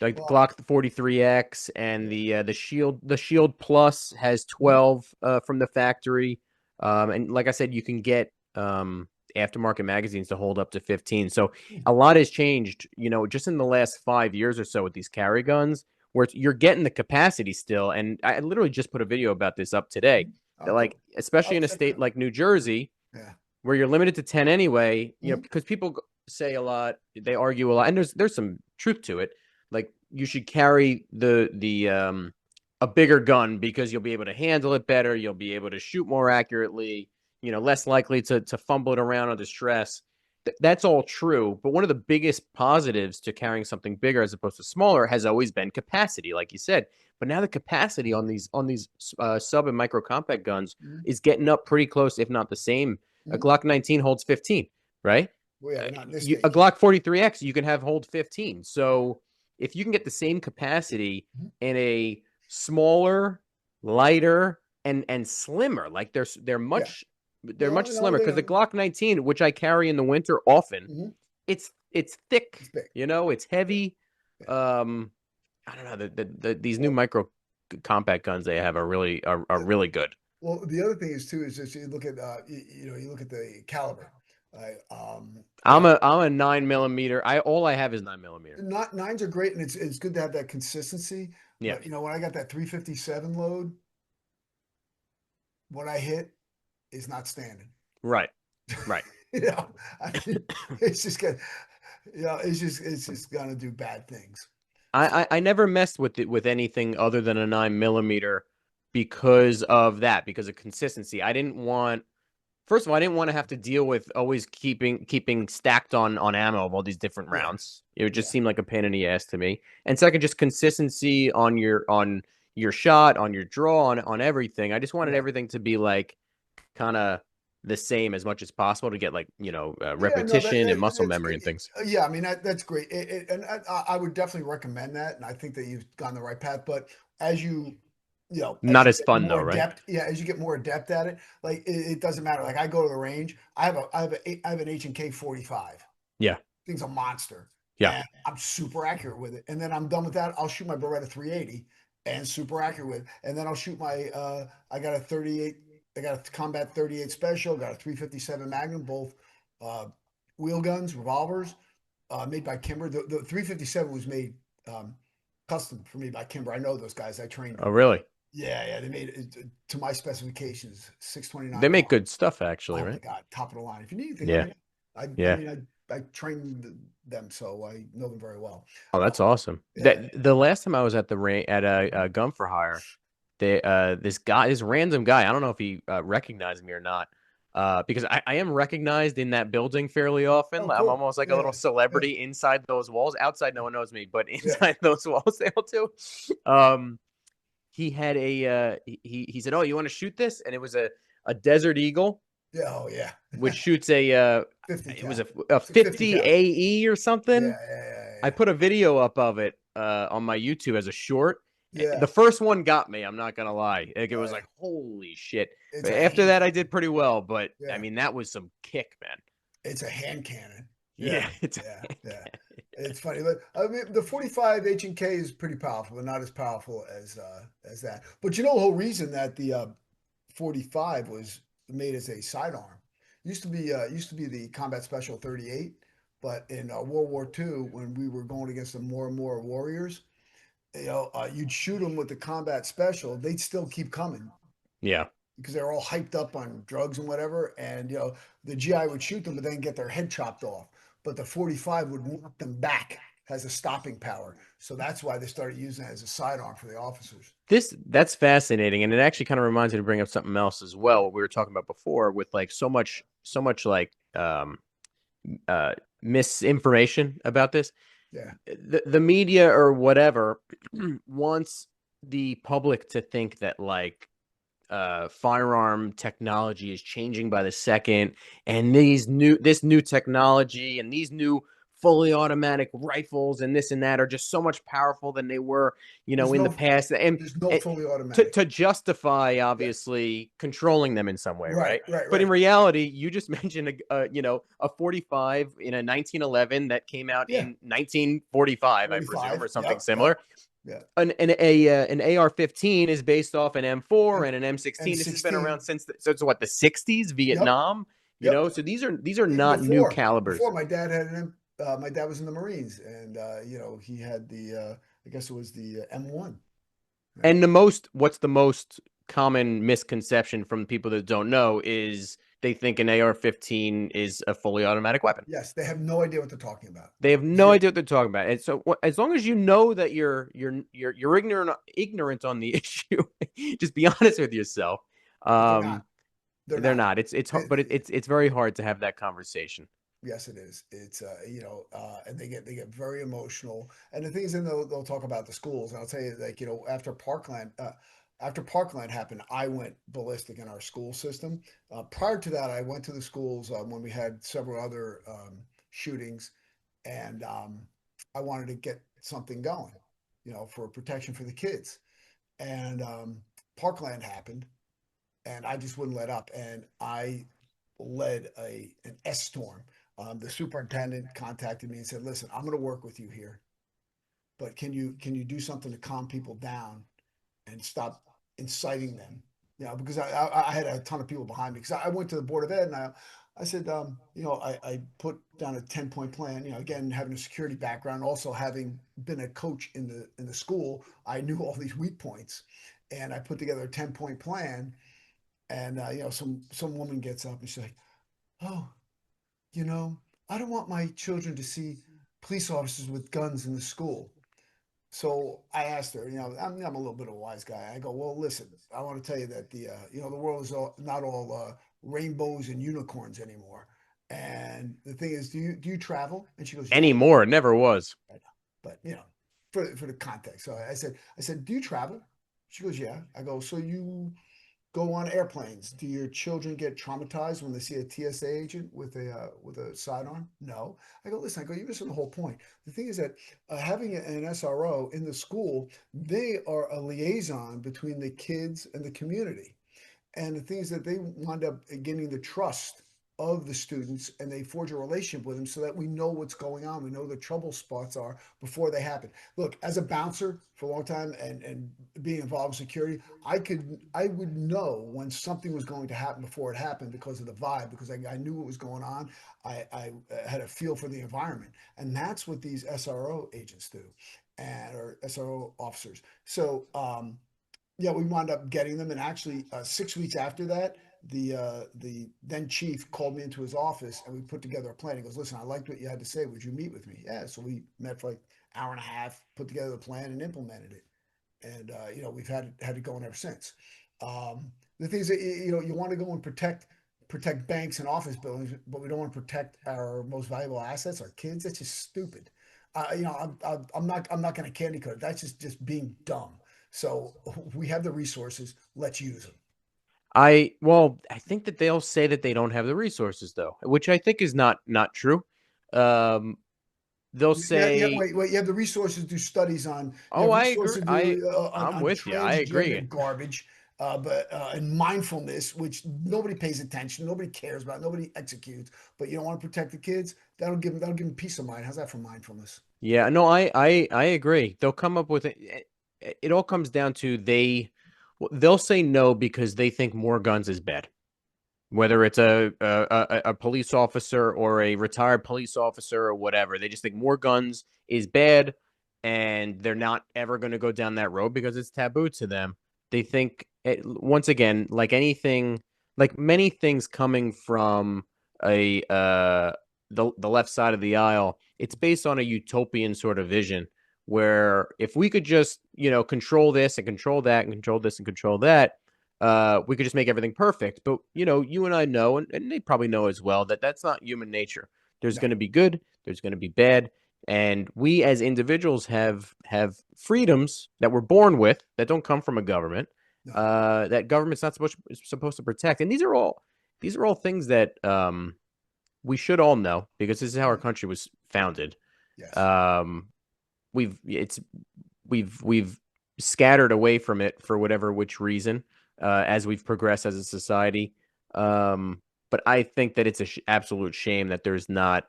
Speaker 3: Like the
Speaker 1: Well,
Speaker 3: Glock 43X, and
Speaker 1: yeah.
Speaker 3: the Shield Plus has
Speaker 1: Mhm.
Speaker 3: 12 from the factory. And like I said, you can get aftermarket magazines to hold up to 15. So a lot has changed, just in the last 5 years or so with these carry guns, where you're getting the capacity still. And I literally just put a video about this up today.
Speaker 1: Oh,
Speaker 3: That, like,
Speaker 1: cool.
Speaker 3: especially
Speaker 1: I'll
Speaker 3: in a
Speaker 1: check it
Speaker 3: state
Speaker 1: out.
Speaker 3: like New Jersey,
Speaker 1: Yeah.
Speaker 3: where you're limited to 10 anyway,
Speaker 1: Mhm.
Speaker 3: because people say a lot, they argue a lot, and there's some truth to it. Like, you should carry the a bigger gun because you'll be able to handle it better, you'll be able to shoot more accurately, less likely to fumble it around under stress. That's all true, but one of the biggest positives to carrying something bigger as opposed to smaller has always been capacity, like you said. But now the capacity on these sub and micro compact guns
Speaker 1: Mhm.
Speaker 3: is getting up pretty close, if not the same. A
Speaker 1: Mhm.
Speaker 3: Glock 19 holds 15, right?
Speaker 1: Well, yeah, but not in this
Speaker 3: A
Speaker 1: stage.
Speaker 3: Glock 43X you can have hold 15. So if you can get the same capacity
Speaker 1: Mhm.
Speaker 3: in a smaller, lighter, and slimmer, like
Speaker 1: Yeah.
Speaker 3: they're
Speaker 1: No,
Speaker 3: much
Speaker 1: no,
Speaker 3: slimmer,
Speaker 1: they
Speaker 3: because the
Speaker 1: don't.
Speaker 3: Glock 19, which I carry in the winter often,
Speaker 1: Mhm.
Speaker 3: it's thick,
Speaker 1: It's big.
Speaker 3: it's
Speaker 1: Yeah.
Speaker 3: heavy.
Speaker 1: Yeah.
Speaker 3: I don't know, these new
Speaker 1: Well,
Speaker 3: micro compact guns they have are
Speaker 1: yeah.
Speaker 3: really good.
Speaker 1: Well, the other thing is too is just you look at you look at the caliber.
Speaker 3: I'm a 9 millimeter. All I have is 9 millimeter.
Speaker 1: Not nines are great, and it's good to have that consistency.
Speaker 3: Yeah.
Speaker 1: But when I got that 357 load, what I hit is not standing.
Speaker 3: Right. Right.
Speaker 1: you know, I mean, it's just gonna, it's just gonna do bad things.
Speaker 3: I never messed with it with anything other than a 9 millimeter because of that, because of consistency. I didn't want First of all, I didn't want to have to deal with always keeping stacked on ammo of all these different
Speaker 1: Yeah,
Speaker 3: rounds. It would just
Speaker 1: yeah,
Speaker 3: seem like a pain in the ass to me. And second, just consistency on your shot, on your draw, on everything. I just wanted
Speaker 1: yeah.
Speaker 3: everything to be like kind of the same as much as possible to get, like,
Speaker 1: Yeah, no,
Speaker 3: repetition and muscle
Speaker 1: that's
Speaker 3: memory
Speaker 1: good.
Speaker 3: and things.
Speaker 1: Yeah, I mean that's great, and I would definitely recommend that, and I think that you've gone the right path. But as as
Speaker 3: Not
Speaker 1: you
Speaker 3: as
Speaker 1: get
Speaker 3: fun though,
Speaker 1: more
Speaker 3: right?
Speaker 1: adept, yeah, as you get more adept at it, like it doesn't matter. Like I go to the range, I have an H&K 45.
Speaker 3: Yeah.
Speaker 1: Thing's a monster,
Speaker 3: Yeah.
Speaker 1: and I'm super accurate with it. And then I'm done with that. I'll shoot my Beretta 380 and super accurate with, and then I'll shoot my I got a 38. I got a Combat 38 Special, got a 357 Magnum, both uh, wheel guns, revolvers, made by Kimber. The 357 was made custom for me by Kimber. I know those guys. I trained
Speaker 3: Oh,
Speaker 1: them.
Speaker 3: really?
Speaker 1: Yeah, yeah, they made it to my specifications.
Speaker 3: They
Speaker 1: 629
Speaker 3: make
Speaker 1: pound.
Speaker 3: good stuff, actually,
Speaker 1: Oh my
Speaker 3: right?
Speaker 1: God, top of the line. If you need anything, let
Speaker 3: Yeah.
Speaker 1: me know. I
Speaker 3: Yeah.
Speaker 1: mean, I trained them, so I know them very well.
Speaker 3: Oh, that's awesome.
Speaker 1: Yeah.
Speaker 3: The last time I was at a gun for hire, this random guy, I don't know if he recognized me or not, because I am recognized in that building fairly often.
Speaker 1: Oh,
Speaker 3: I'm
Speaker 1: cool.
Speaker 3: almost like a
Speaker 1: Yeah,
Speaker 3: little
Speaker 1: yeah,
Speaker 3: celebrity inside those walls. Outside, no one knows me, but
Speaker 1: yeah,
Speaker 3: inside those walls, they all do. Um, he had he said, "Oh, you want to shoot this?" And it was a Desert Eagle,
Speaker 1: yeah. Oh, yeah.
Speaker 3: which shoots
Speaker 1: Fifty
Speaker 3: it was
Speaker 1: cal.
Speaker 3: a
Speaker 1: It's a 50
Speaker 3: 50
Speaker 1: cal.
Speaker 3: AE or
Speaker 1: Yeah,
Speaker 3: something.
Speaker 1: yeah, yeah,
Speaker 3: I
Speaker 1: yeah.
Speaker 3: put a video up of it on my YouTube as a short.
Speaker 1: Yeah.
Speaker 3: The first one got me, I'm not gonna lie. Like, it
Speaker 1: Oh,
Speaker 3: was
Speaker 1: yeah.
Speaker 3: like, holy shit.
Speaker 1: It's
Speaker 3: But
Speaker 1: a
Speaker 3: after
Speaker 1: hand
Speaker 3: that, I
Speaker 1: cannon.
Speaker 3: did pretty well. But I
Speaker 1: Yeah.
Speaker 3: mean, that was some kick, man.
Speaker 1: It's a hand cannon.
Speaker 3: Yeah,
Speaker 1: Yeah,
Speaker 3: it's
Speaker 1: yeah, yeah. It's funny. But, I mean, the 45 H&K is pretty powerful, but not as powerful as that. But you know the whole reason that the 45 was made as a sidearm. Used to be the Combat Special 38, but in World War II, when we were going against the more and more warriors, you'd shoot them with the Combat Special, they'd still keep coming
Speaker 3: Yeah.
Speaker 1: because they're all hyped up on drugs and whatever. And the GI would shoot them, but then get their head chopped off. But the 45 would knock them back, has a stopping power. So that's why they started using it as a sidearm for the officers.
Speaker 3: That's fascinating, and it actually kind of reminds me to bring up something else as well. What we were talking about before with like so much like misinformation about this.
Speaker 1: Yeah.
Speaker 3: The media or whatever wants the public to think that like firearm technology is changing by the second, and this new technology and these new fully automatic rifles and this and that are just so much powerful than they were,
Speaker 1: There's
Speaker 3: in the
Speaker 1: no
Speaker 3: past,
Speaker 1: there's no
Speaker 3: and
Speaker 1: fully
Speaker 3: to,
Speaker 1: automatic.
Speaker 3: to justify
Speaker 1: Yeah.
Speaker 3: obviously controlling them in some way,
Speaker 1: Right,
Speaker 3: right?
Speaker 1: right,
Speaker 3: But in
Speaker 1: right.
Speaker 3: reality, you just mentioned a 45 in a 1911 that came out
Speaker 1: Yeah.
Speaker 3: in 1945, I presume,
Speaker 1: 45.
Speaker 3: or something
Speaker 1: Yep, yep.
Speaker 3: similar.
Speaker 1: Yeah.
Speaker 3: An AR-15 is based off an M4
Speaker 1: And
Speaker 3: and an M16. This has been around
Speaker 1: M16.
Speaker 3: since so it's what, the 60s,
Speaker 1: Yep.
Speaker 3: Vietnam.
Speaker 1: Yep.
Speaker 3: So these are
Speaker 1: Even
Speaker 3: not new
Speaker 1: before
Speaker 3: calibers.
Speaker 1: my dad had my dad was in the Marines, and he had the I guess it was the M1. Yeah.
Speaker 3: And what's the most common misconception from people that don't know is they think an AR-15 is a fully automatic weapon.
Speaker 1: Yes, they have no idea what they're talking about.
Speaker 3: They have no
Speaker 1: Zero.
Speaker 3: idea what they're talking about. And so as long as you know that you're ignorant on the issue, just be honest with yourself.
Speaker 1: But they're not.
Speaker 3: Um,
Speaker 1: They're
Speaker 3: they're
Speaker 1: not.
Speaker 3: not. It's
Speaker 1: They,
Speaker 3: hard, but it's very hard to have that conversation.
Speaker 1: Yes, it is. It's and they get very emotional. And the thing is, then they'll talk about the schools. And I'll tell you, like after Parkland happened, I went ballistic in our school system. Prior to that, I went to the schools when we had several other shootings, and I wanted to get something going, for protection for the kids. And Parkland happened, and I just wouldn't let up. And I led an S storm. The superintendent contacted me and said, "Listen, I'm going to work with you here, but can you do something to calm people down and stop inciting them?" Because I had a ton of people behind me because I went to the board of ed and I said, I put down a 10-point plan. Again, having a security background, also having been a coach in the school, I knew all these weak points, and I put together a 10-point plan. And some woman gets up and she's like, "Oh, you know, I don't want my children to see police officers with guns in the school." So I asked her, I'm a little bit of a wise guy. I go, "Well, listen, I want to tell you that the world is not all rainbows and unicorns anymore. And the thing is, do you travel?" And she goes, "Yeah."
Speaker 3: Anymore, it never was.
Speaker 1: I know. But for the context, so I said, "Do you travel?" She goes, "Yeah." I go, "So you go on airplanes. Do your children get traumatized when they see a TSA agent with a sidearm?" "No." I go, "Listen," I go, "You're missing the whole point. The thing is that having an SRO in the school, they are a liaison between the kids and the community. And the thing is that they wind up getting the trust of the students, and they forge a relationship with them so that we know what's going on. We know the trouble spots are before they happen. Look, as a bouncer for a long time and being involved in security, I would know when something was going to happen before it happened because of the vibe, because I knew what was going on. I had a feel for the environment. And that's what these SRO agents do, or SRO officers. So yeah, we wound up getting them, and actually, 6 weeks after that, the then chief called me into his office, and we put together a plan. He goes, "Listen, I liked what you had to say. Would you meet with me?" Yeah, so we met for like an hour and a half, put together the plan, and implemented it. And we've had it going ever since. The things that you want to go and protect banks and office buildings, but we don't want to protect our most valuable assets, our kids. That's just stupid. I'm not going to candy coat. That's just being dumb. So we have the resources. Let's use them.
Speaker 3: I think that they'll say that they don't have the resources though, which I think is not true. Um, they'll
Speaker 1: Yeah, yeah.
Speaker 3: say,
Speaker 1: Wait. You have the resources to do studies on. You
Speaker 3: "Oh,
Speaker 1: have
Speaker 3: I agree.
Speaker 1: resources to do on
Speaker 3: I'm with you. I agree."
Speaker 1: transgender garbage. but and mindfulness, which nobody pays attention, nobody cares about, nobody executes. But you don't want to protect the kids. That'll give them peace of mind. How's that for mindfulness?
Speaker 3: Yeah, no, I agree. They'll come up with it. It all comes down to they'll say no because they think more guns is bad. Whether it's a police officer or a retired police officer or whatever, they just think more guns is bad, and they're not ever going to go down that road because it's taboo to them. They think once again, like anything, like many things coming from a the left side of the aisle, it's based on a utopian sort of vision where if we could just control this and control that and control this and control that, we could just make everything perfect. But you and I know, and they probably know as well, that that's not human nature. There's
Speaker 1: No,
Speaker 3: going to be good, there's going to be bad, and we as individuals have freedoms that we're born with that don't come from a government.
Speaker 1: no.
Speaker 3: That government's not supposed to protect, and these are all things that we should all know because this is how our
Speaker 1: Mhm.
Speaker 3: country was founded.
Speaker 1: Yes.
Speaker 3: Um, we've scattered away from it for whatever which reason as we've progressed as a society. But I think that it's a absolute shame that there's not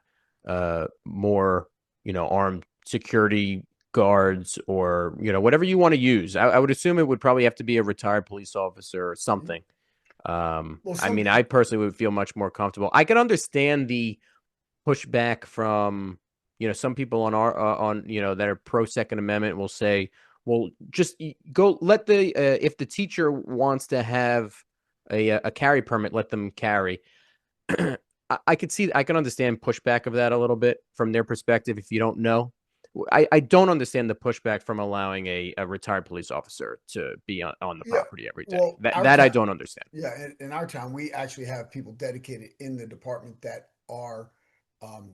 Speaker 3: more armed security guards or whatever you want to use. I would assume it would probably have to be a retired police officer or
Speaker 1: Mhm.
Speaker 3: something.
Speaker 1: Well,
Speaker 3: I mean, I personally would feel much more comfortable. I could understand the pushback from some people on our on that are pro Second Amendment will say, well, just go let the if the teacher wants to have a carry permit, let them carry. I can understand pushback of that a little bit from their perspective if you don't know. I don't understand the pushback from allowing a retired police officer to be on the
Speaker 1: yeah.
Speaker 3: property every day.
Speaker 1: Well,
Speaker 3: That
Speaker 1: our
Speaker 3: that I
Speaker 1: town,
Speaker 3: don't understand.
Speaker 1: yeah, in our town, we actually have people dedicated in the department that are um,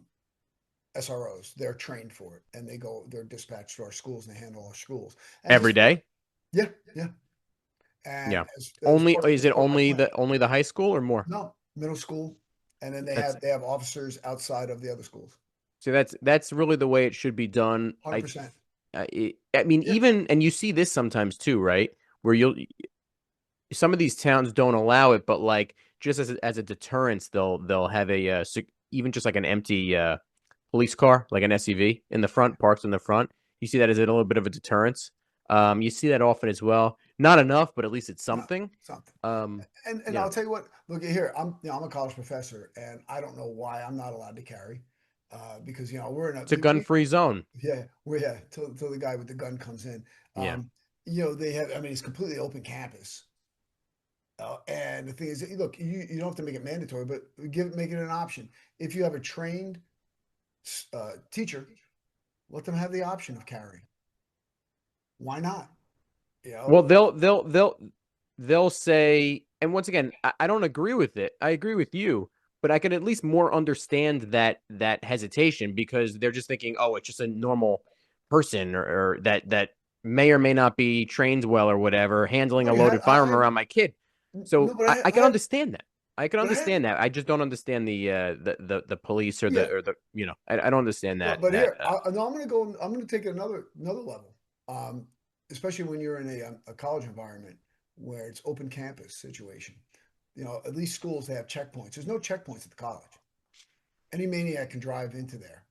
Speaker 1: SROs. They're trained for it, and they're dispatched to our schools and they handle our schools. And
Speaker 3: Every
Speaker 1: as far,
Speaker 3: day?
Speaker 1: yeah, yeah. And
Speaker 3: Yeah.
Speaker 1: as far
Speaker 3: Is
Speaker 1: as
Speaker 3: it
Speaker 1: far as my plan,
Speaker 3: only the high school or more?
Speaker 1: no, middle school, and then they
Speaker 3: That's
Speaker 1: have they have officers outside of the other schools.
Speaker 3: See, that's really the way it should be done.
Speaker 1: 100%.
Speaker 3: I mean,
Speaker 1: Yeah,
Speaker 3: even and you see this sometimes too, right? Where you'll some of these towns don't allow it, but like just as a deterrence, they'll have even just like an empty police car, like an SUV in the front, parked in the front. You see that as a little bit of a deterrence. You see that often as well. Not enough, but at least it's
Speaker 1: no,
Speaker 3: something.
Speaker 1: something.
Speaker 3: Um,
Speaker 1: And
Speaker 3: yeah,
Speaker 1: I'll tell you what. Look at here. I'm a college professor, and I don't know why I'm not allowed to carry, because we're in a
Speaker 3: it's a gun-free zone.
Speaker 1: yeah, we're yeah till the guy with the gun comes in.
Speaker 3: Yeah.
Speaker 1: They have. I mean, it's completely open campus. And the thing is, look, you don't have to make it mandatory, but make it an option. If you have a trained teacher, let them have the option of carrying. Why not? You
Speaker 3: Well,
Speaker 1: know,
Speaker 3: they'll say, and once again, I don't agree with it. I agree with you, but I can at least more understand that hesitation because they're just thinking, oh, it's just a normal person or that may or may not be trained well or whatever, handling a
Speaker 1: look,
Speaker 3: loaded
Speaker 1: I
Speaker 3: firearm
Speaker 1: have
Speaker 3: around my kid.
Speaker 1: no,
Speaker 3: So
Speaker 1: but
Speaker 3: I
Speaker 1: I
Speaker 3: can
Speaker 1: have,
Speaker 3: understand that. I can
Speaker 1: but I have,
Speaker 3: understand that. I just don't understand the police or
Speaker 1: yeah.
Speaker 3: the I don't understand
Speaker 1: But
Speaker 3: that
Speaker 1: here, no, I'm going to go. I'm going to take it another level, um, especially when you're in a college environment where it's open campus situation. At least schools they have checkpoints. There's no checkpoints at the college. Any maniac can drive into there.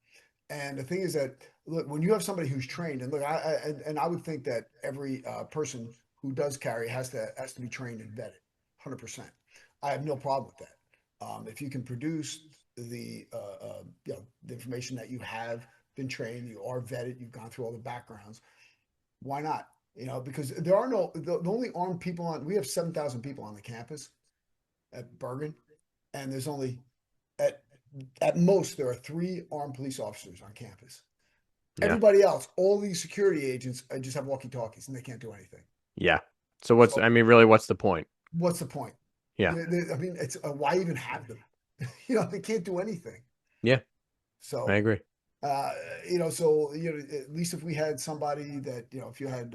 Speaker 1: And the thing is that look, when you have somebody who's trained, and look, and I would think that every person who does carry has to be trained and vetted, 100%. I have no problem with that. If you can produce the information that you have been trained, you are vetted, you've gone through all the backgrounds. Why not? Because there are the only armed people on. We have 7,000 people on the campus at Bergen, and there's only at at most there are three armed police officers on campus.
Speaker 3: yeah
Speaker 1: Everybody else, all these security agents, just have walkie talkies and they can't do anything.
Speaker 3: yeah. So
Speaker 1: So
Speaker 3: what's the point?
Speaker 1: what's the point?
Speaker 3: Yeah
Speaker 1: I mean, it's why even have them? They can't do anything.
Speaker 3: yeah I
Speaker 1: So
Speaker 3: agree.
Speaker 1: uh, at least if we had somebody that if you had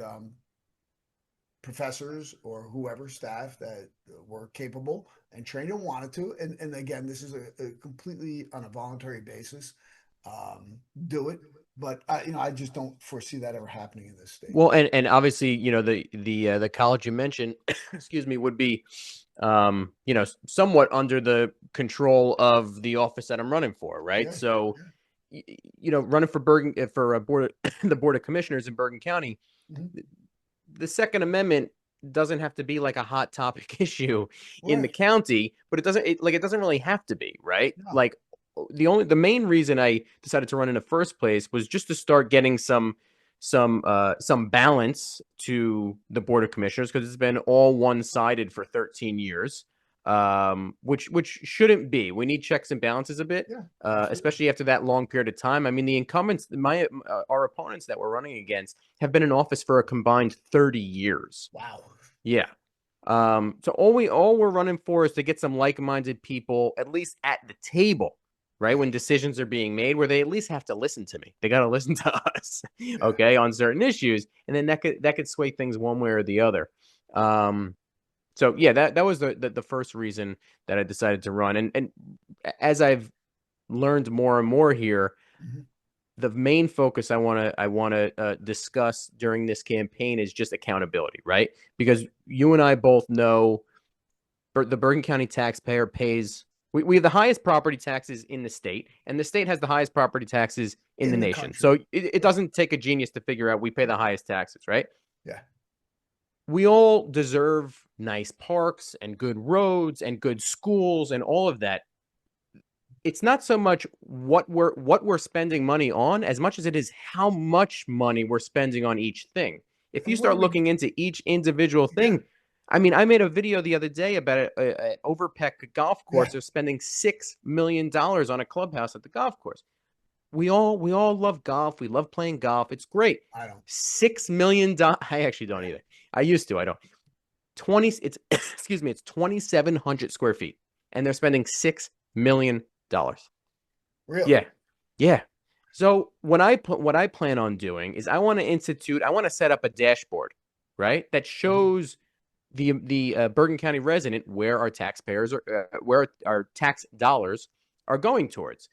Speaker 1: professors or whoever staff that were capable and trained and wanted to, and again, this is a completely on a voluntary basis. do it. But I just don't foresee that ever happening in this state.
Speaker 3: Well, and obviously, the college you mentioned, excuse me, would be, somewhat under the control of the office that I'm running for, right?
Speaker 1: Yeah,
Speaker 3: So,
Speaker 1: yeah.
Speaker 3: running for for a board the board of commissioners in Bergen County,
Speaker 1: Mhm.
Speaker 3: the Second Amendment doesn't have to be like a hot topic issue in the
Speaker 1: Right.
Speaker 3: county, but it doesn't really have to be, right?
Speaker 1: No.
Speaker 3: Like the main reason I decided to run in the first place was just to start getting some balance to the board of commissioners, because it's been all one-sided for 13 years, which shouldn't be. We need checks and balances a bit,
Speaker 1: Yeah, absolutely.
Speaker 3: especially after that long period of time. I mean, the incumbents, our opponents that we're running against, have been in office for a combined 30 years.
Speaker 1: Wow.
Speaker 3: Yeah. So all we're running for is to get some like-minded people at least at the table, right?
Speaker 1: Yeah,
Speaker 3: When decisions are being made, where they at least have to listen to me. They got to listen to us,
Speaker 1: yeah.
Speaker 3: okay, on certain issues, and then that could sway things one way or the other. So yeah, that was the first reason that I decided to run, and as I've learned more and more here,
Speaker 1: Mhm.
Speaker 3: the main focus I want to discuss during this campaign is just accountability, right? Because you and I both know the Bergen County taxpayer pays. We have the highest property taxes in the state, and the state has the highest property taxes in the
Speaker 1: In the
Speaker 3: nation. So
Speaker 1: country.
Speaker 3: it
Speaker 1: Right.
Speaker 3: doesn't take a genius to figure out we pay the highest taxes, right?
Speaker 1: Yeah.
Speaker 3: We all deserve nice parks and good roads and good schools and all of that. It's not so much what we're spending money on as much as it is how much money we're spending on each thing. If you
Speaker 1: And what do
Speaker 3: start
Speaker 1: we?
Speaker 3: looking into each individual
Speaker 1: Yeah.
Speaker 3: thing, I mean, I made a video the other day about a Overpeck golf course.
Speaker 1: Yeah.
Speaker 3: They're spending $6 million on a clubhouse at the golf course. We all love golf. We love playing golf. It's great.
Speaker 1: I don't.
Speaker 3: $6 million. I actually don't either. I used to. I don't. 20. It's excuse me. It's 2,700 square feet, and they're spending $6 million.
Speaker 1: Really?
Speaker 3: Yeah. Yeah. So what I plan on doing is I want to set up a dashboard, right? That
Speaker 1: Mhm.
Speaker 3: shows the Bergen County resident where our taxpayers are, where our tax dollars are going towards.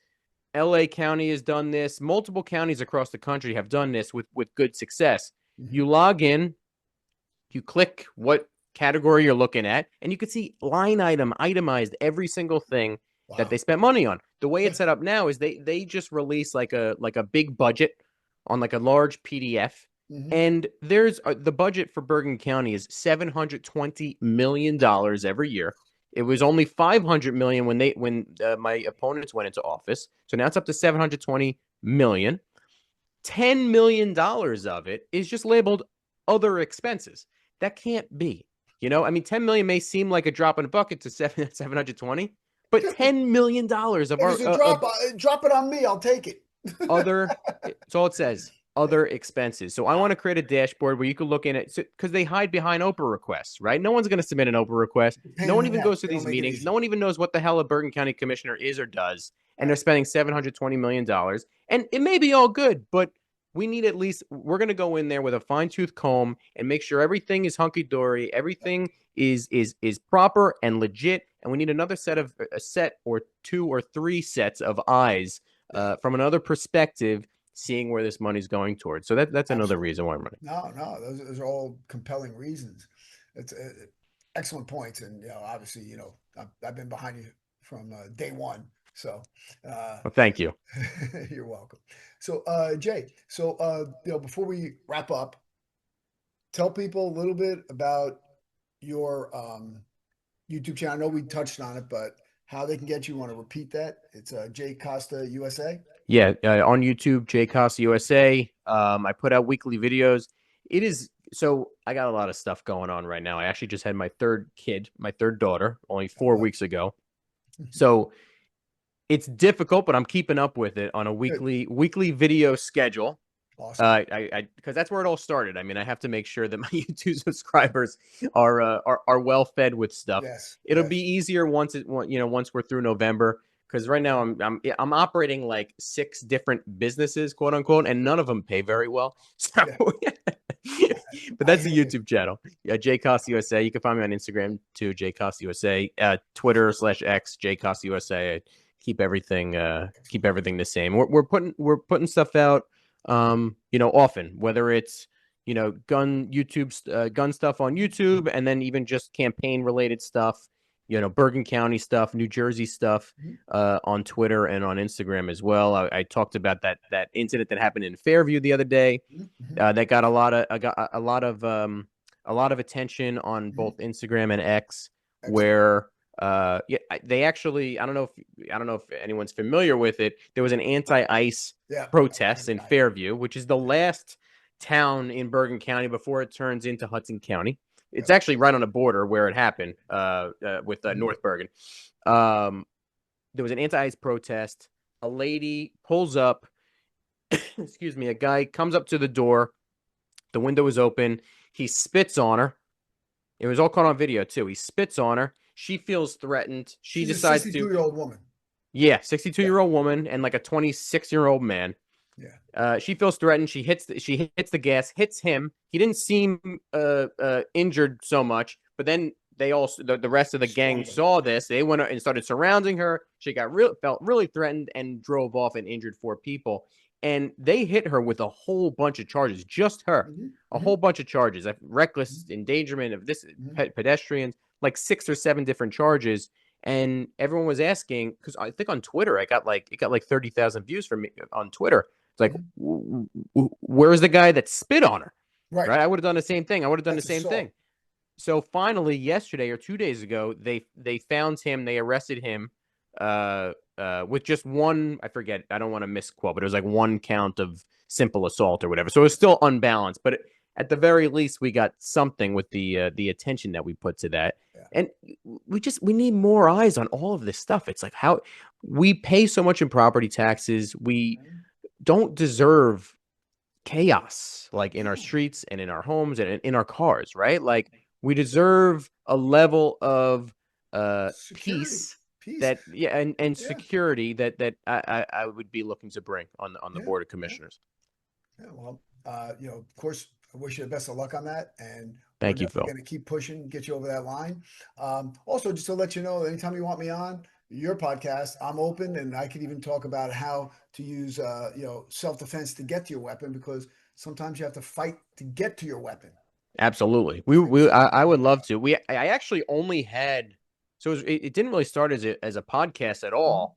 Speaker 3: LA County has done this. Multiple counties across the country have done this with good success.
Speaker 1: Mhm.
Speaker 3: You log in, you click what category you're looking at, and you can see itemized every single thing that they
Speaker 1: Wow.
Speaker 3: spent money on. The way
Speaker 1: Yeah.
Speaker 3: it's set up now is they just release like a big budget on like a large PDF.
Speaker 1: Mhm.
Speaker 3: And there's the budget for Bergen County is $720 million every year. It was only 500 million when my opponents went into office. So now it's up to 720 million. $10 million of it is just labeled other expenses. That can't be. I mean, 10 million may seem like a drop in a bucket to 720, but $10 million of
Speaker 1: If
Speaker 3: our
Speaker 1: it's a drop, drop it on me. I'll take it.
Speaker 3: other, it's all it says,
Speaker 1: Yeah.
Speaker 3: other expenses. So I
Speaker 1: Wow.
Speaker 3: want to create a dashboard where you can look in it, because they hide behind Oprah requests, right? No one's going to submit an Oprah request.
Speaker 1: Pain
Speaker 3: No
Speaker 1: in
Speaker 3: one
Speaker 1: the
Speaker 3: even
Speaker 1: neck.
Speaker 3: goes to
Speaker 1: They don't
Speaker 3: these
Speaker 1: make it
Speaker 3: meetings. No
Speaker 1: easy.
Speaker 3: one even knows what the hell a Bergen County commissioner is or does. And they're
Speaker 1: Right.
Speaker 3: spending $720 million. And it may be all good, but we're going to go in there with a fine tooth comb and make sure everything is hunky dory. Everything is proper and legit. And we need a set or two or three sets of eyes,
Speaker 1: Yeah.
Speaker 3: from another perspective, seeing where this money's going towards. So that's another
Speaker 1: Absolutely.
Speaker 3: reason why I'm running.
Speaker 1: No, no, those are all compelling reasons. It's excellent points, and obviously, I've been behind you from day one. So, uh,
Speaker 3: Well, thank you.
Speaker 1: you're welcome. So, Jay, before we wrap up, tell people a little bit about your YouTube channel. I know we touched on it, but how they can get you. Want to repeat that? It's Jay Costa USA.
Speaker 3: Yeah, on YouTube, Jay Costa USA. I put out weekly videos. It is so I got a lot of stuff going on right now. I actually just had my third kid, my third daughter, only
Speaker 1: Oh,
Speaker 3: 4 weeks ago. So it's difficult, but I'm keeping up with it on a
Speaker 1: good,
Speaker 3: weekly video schedule.
Speaker 1: awesome.
Speaker 3: Because that's where it all started. I mean, I have to make sure that my YouTube subscribers are well fed with stuff.
Speaker 1: Yes,
Speaker 3: It'll
Speaker 1: yes.
Speaker 3: be easier once we're through November, because right now I'm operating like 6 different businesses, quote unquote, and none of them pay very well. So,
Speaker 1: Yeah,
Speaker 3: but
Speaker 1: I
Speaker 3: that's the
Speaker 1: hear you.
Speaker 3: YouTube channel. Yeah, Jay Costa USA. You can find me on Instagram too, Jay Costa USA. Twitter /X Jay Costa USA. keep everything the same. We're putting stuff out, often, whether it's gun stuff on YouTube, and then even just campaign related stuff, Bergen County stuff, New Jersey stuff, on Twitter and on Instagram as well. I talked about that incident that happened in Fairview the other day, that got a lot of attention on both Instagram and X, where they actually, I don't know if anyone's familiar with it. There was an anti-ICE protest in Fairview, which is the last town in Bergen County before it turns into Hudson County. It's actually right on the border where it happened, with North Bergen. There was an anti-ICE protest. A lady pulls up. Excuse me. A guy comes up to the door. The window is open. He spits on her. It was all caught on video too. He spits on her. She feels threatened. She's decides
Speaker 1: a 62-year-old woman.
Speaker 3: Yeah, 62-year-old woman and like a 26-year-old man.
Speaker 1: Yeah.
Speaker 3: She feels threatened. She hits the gas, hits him. He didn't seem injured so much, but then the rest of the gang saw this. They went and started surrounding her. She felt really threatened and drove off and injured 4 people. And they hit her with a whole bunch of charges, just her, a whole bunch of charges, reckless endangerment of pedestrians, like 6 or 7 different charges. And everyone was asking, because I think on Twitter, it got like 30,000 views from me on Twitter. It's like, where's the guy that spit on her? Right? I would have done the same thing. Thing. So finally, yesterday or 2 days ago, they found him. They arrested him with just one. I forget. I don't want to misquote, but it was like 1 count of simple assault or whatever. So it was still unbalanced, but at the very least, we got something with the attention that we put to that. And we need more eyes on all of this stuff. It's like how we pay so much in property taxes. We don't deserve chaos like in our streets and in our homes and in our cars, right? Like we deserve a level of peace that and security that I would be looking to bring on the board of commissioners.
Speaker 1: Well, of course, I wish you the best of luck on that, and
Speaker 3: thank you, Phil.
Speaker 1: We're going to keep pushing, get you over that line. Also, just to let you know, anytime you want me on your podcast, I'm open, and I can even talk about how to use, self-defense to get to your weapon, because sometimes you have to fight to get to your weapon.
Speaker 3: Absolutely. I would love to. I actually only had, so it didn't really start as a podcast at all.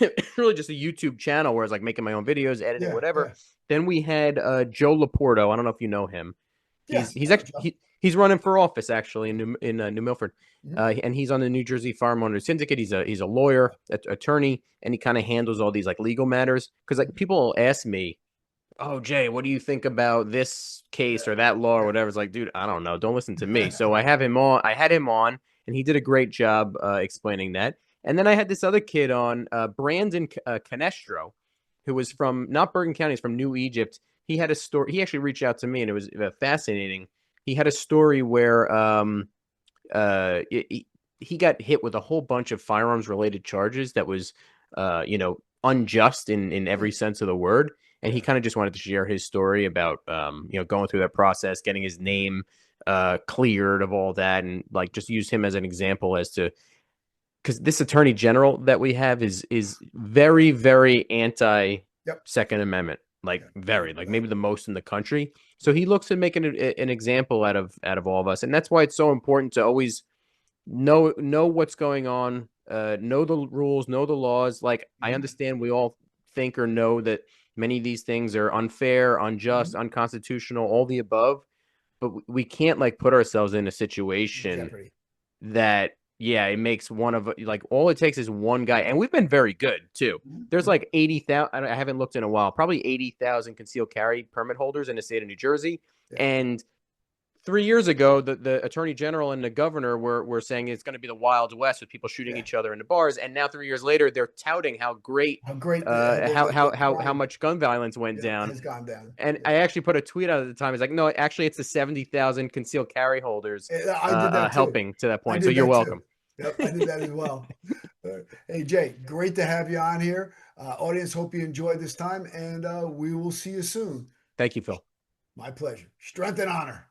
Speaker 3: It's really just a YouTube channel where I was like making my own videos, editing, whatever. Then we had Joe Laporto. I don't know if you know him. He's running for office actually in New Milford, and he's on the New Jersey Farm Owners Syndicate. He's a lawyer, attorney, and he kind of handles all these like legal matters. Because like people ask me, "Oh, Jay, what do you think about this case or that law or whatever?" It's like, dude, I don't know. Don't listen to me. So I had him on, and he did a great job explaining that. And then I had this other kid on, Brandon Canestro, who was from not Bergen County, he's from New Egypt. He had a story. He actually reached out to me, and it was fascinating. He had a story where he got hit with a whole bunch of firearms related charges that was unjust in every sense of the word. And he kind of just wanted to share his story about going through that process, getting his name cleared of all that, and like just use him as an example as to, because this attorney general that we have is very, very anti Second Amendment, maybe the most in the country. So he looks at making an example out of all of us, and that's why it's so important to always know what's going on, know the rules, know the laws. Like I understand we all think or know that many of these things are unfair, unjust, unconstitutional, all the above, but we can't like put ourselves in a situation that it makes one of like all it takes is one guy, and we've been very good too. There's like 80,000. I haven't looked in a while. Probably 80,000 concealed carry permit holders in the state of New Jersey, and 3 years ago, the attorney general and the governor were saying it's going to be the Wild West with people shooting each other in the bars. And now 3 years later, they're touting how much gun violence went down.
Speaker 1: Has gone down.
Speaker 3: And I actually put a tweet out at the time. It's like, no, actually, it's the 70,000 concealed carry holders helping to that point. So you're welcome.
Speaker 1: Yep, I did that as well. Hey, Jay, great to have you on here. Audience, hope you enjoyed this time, and we will see you soon.
Speaker 3: Thank you, Phil.
Speaker 1: My pleasure. Strength and honor.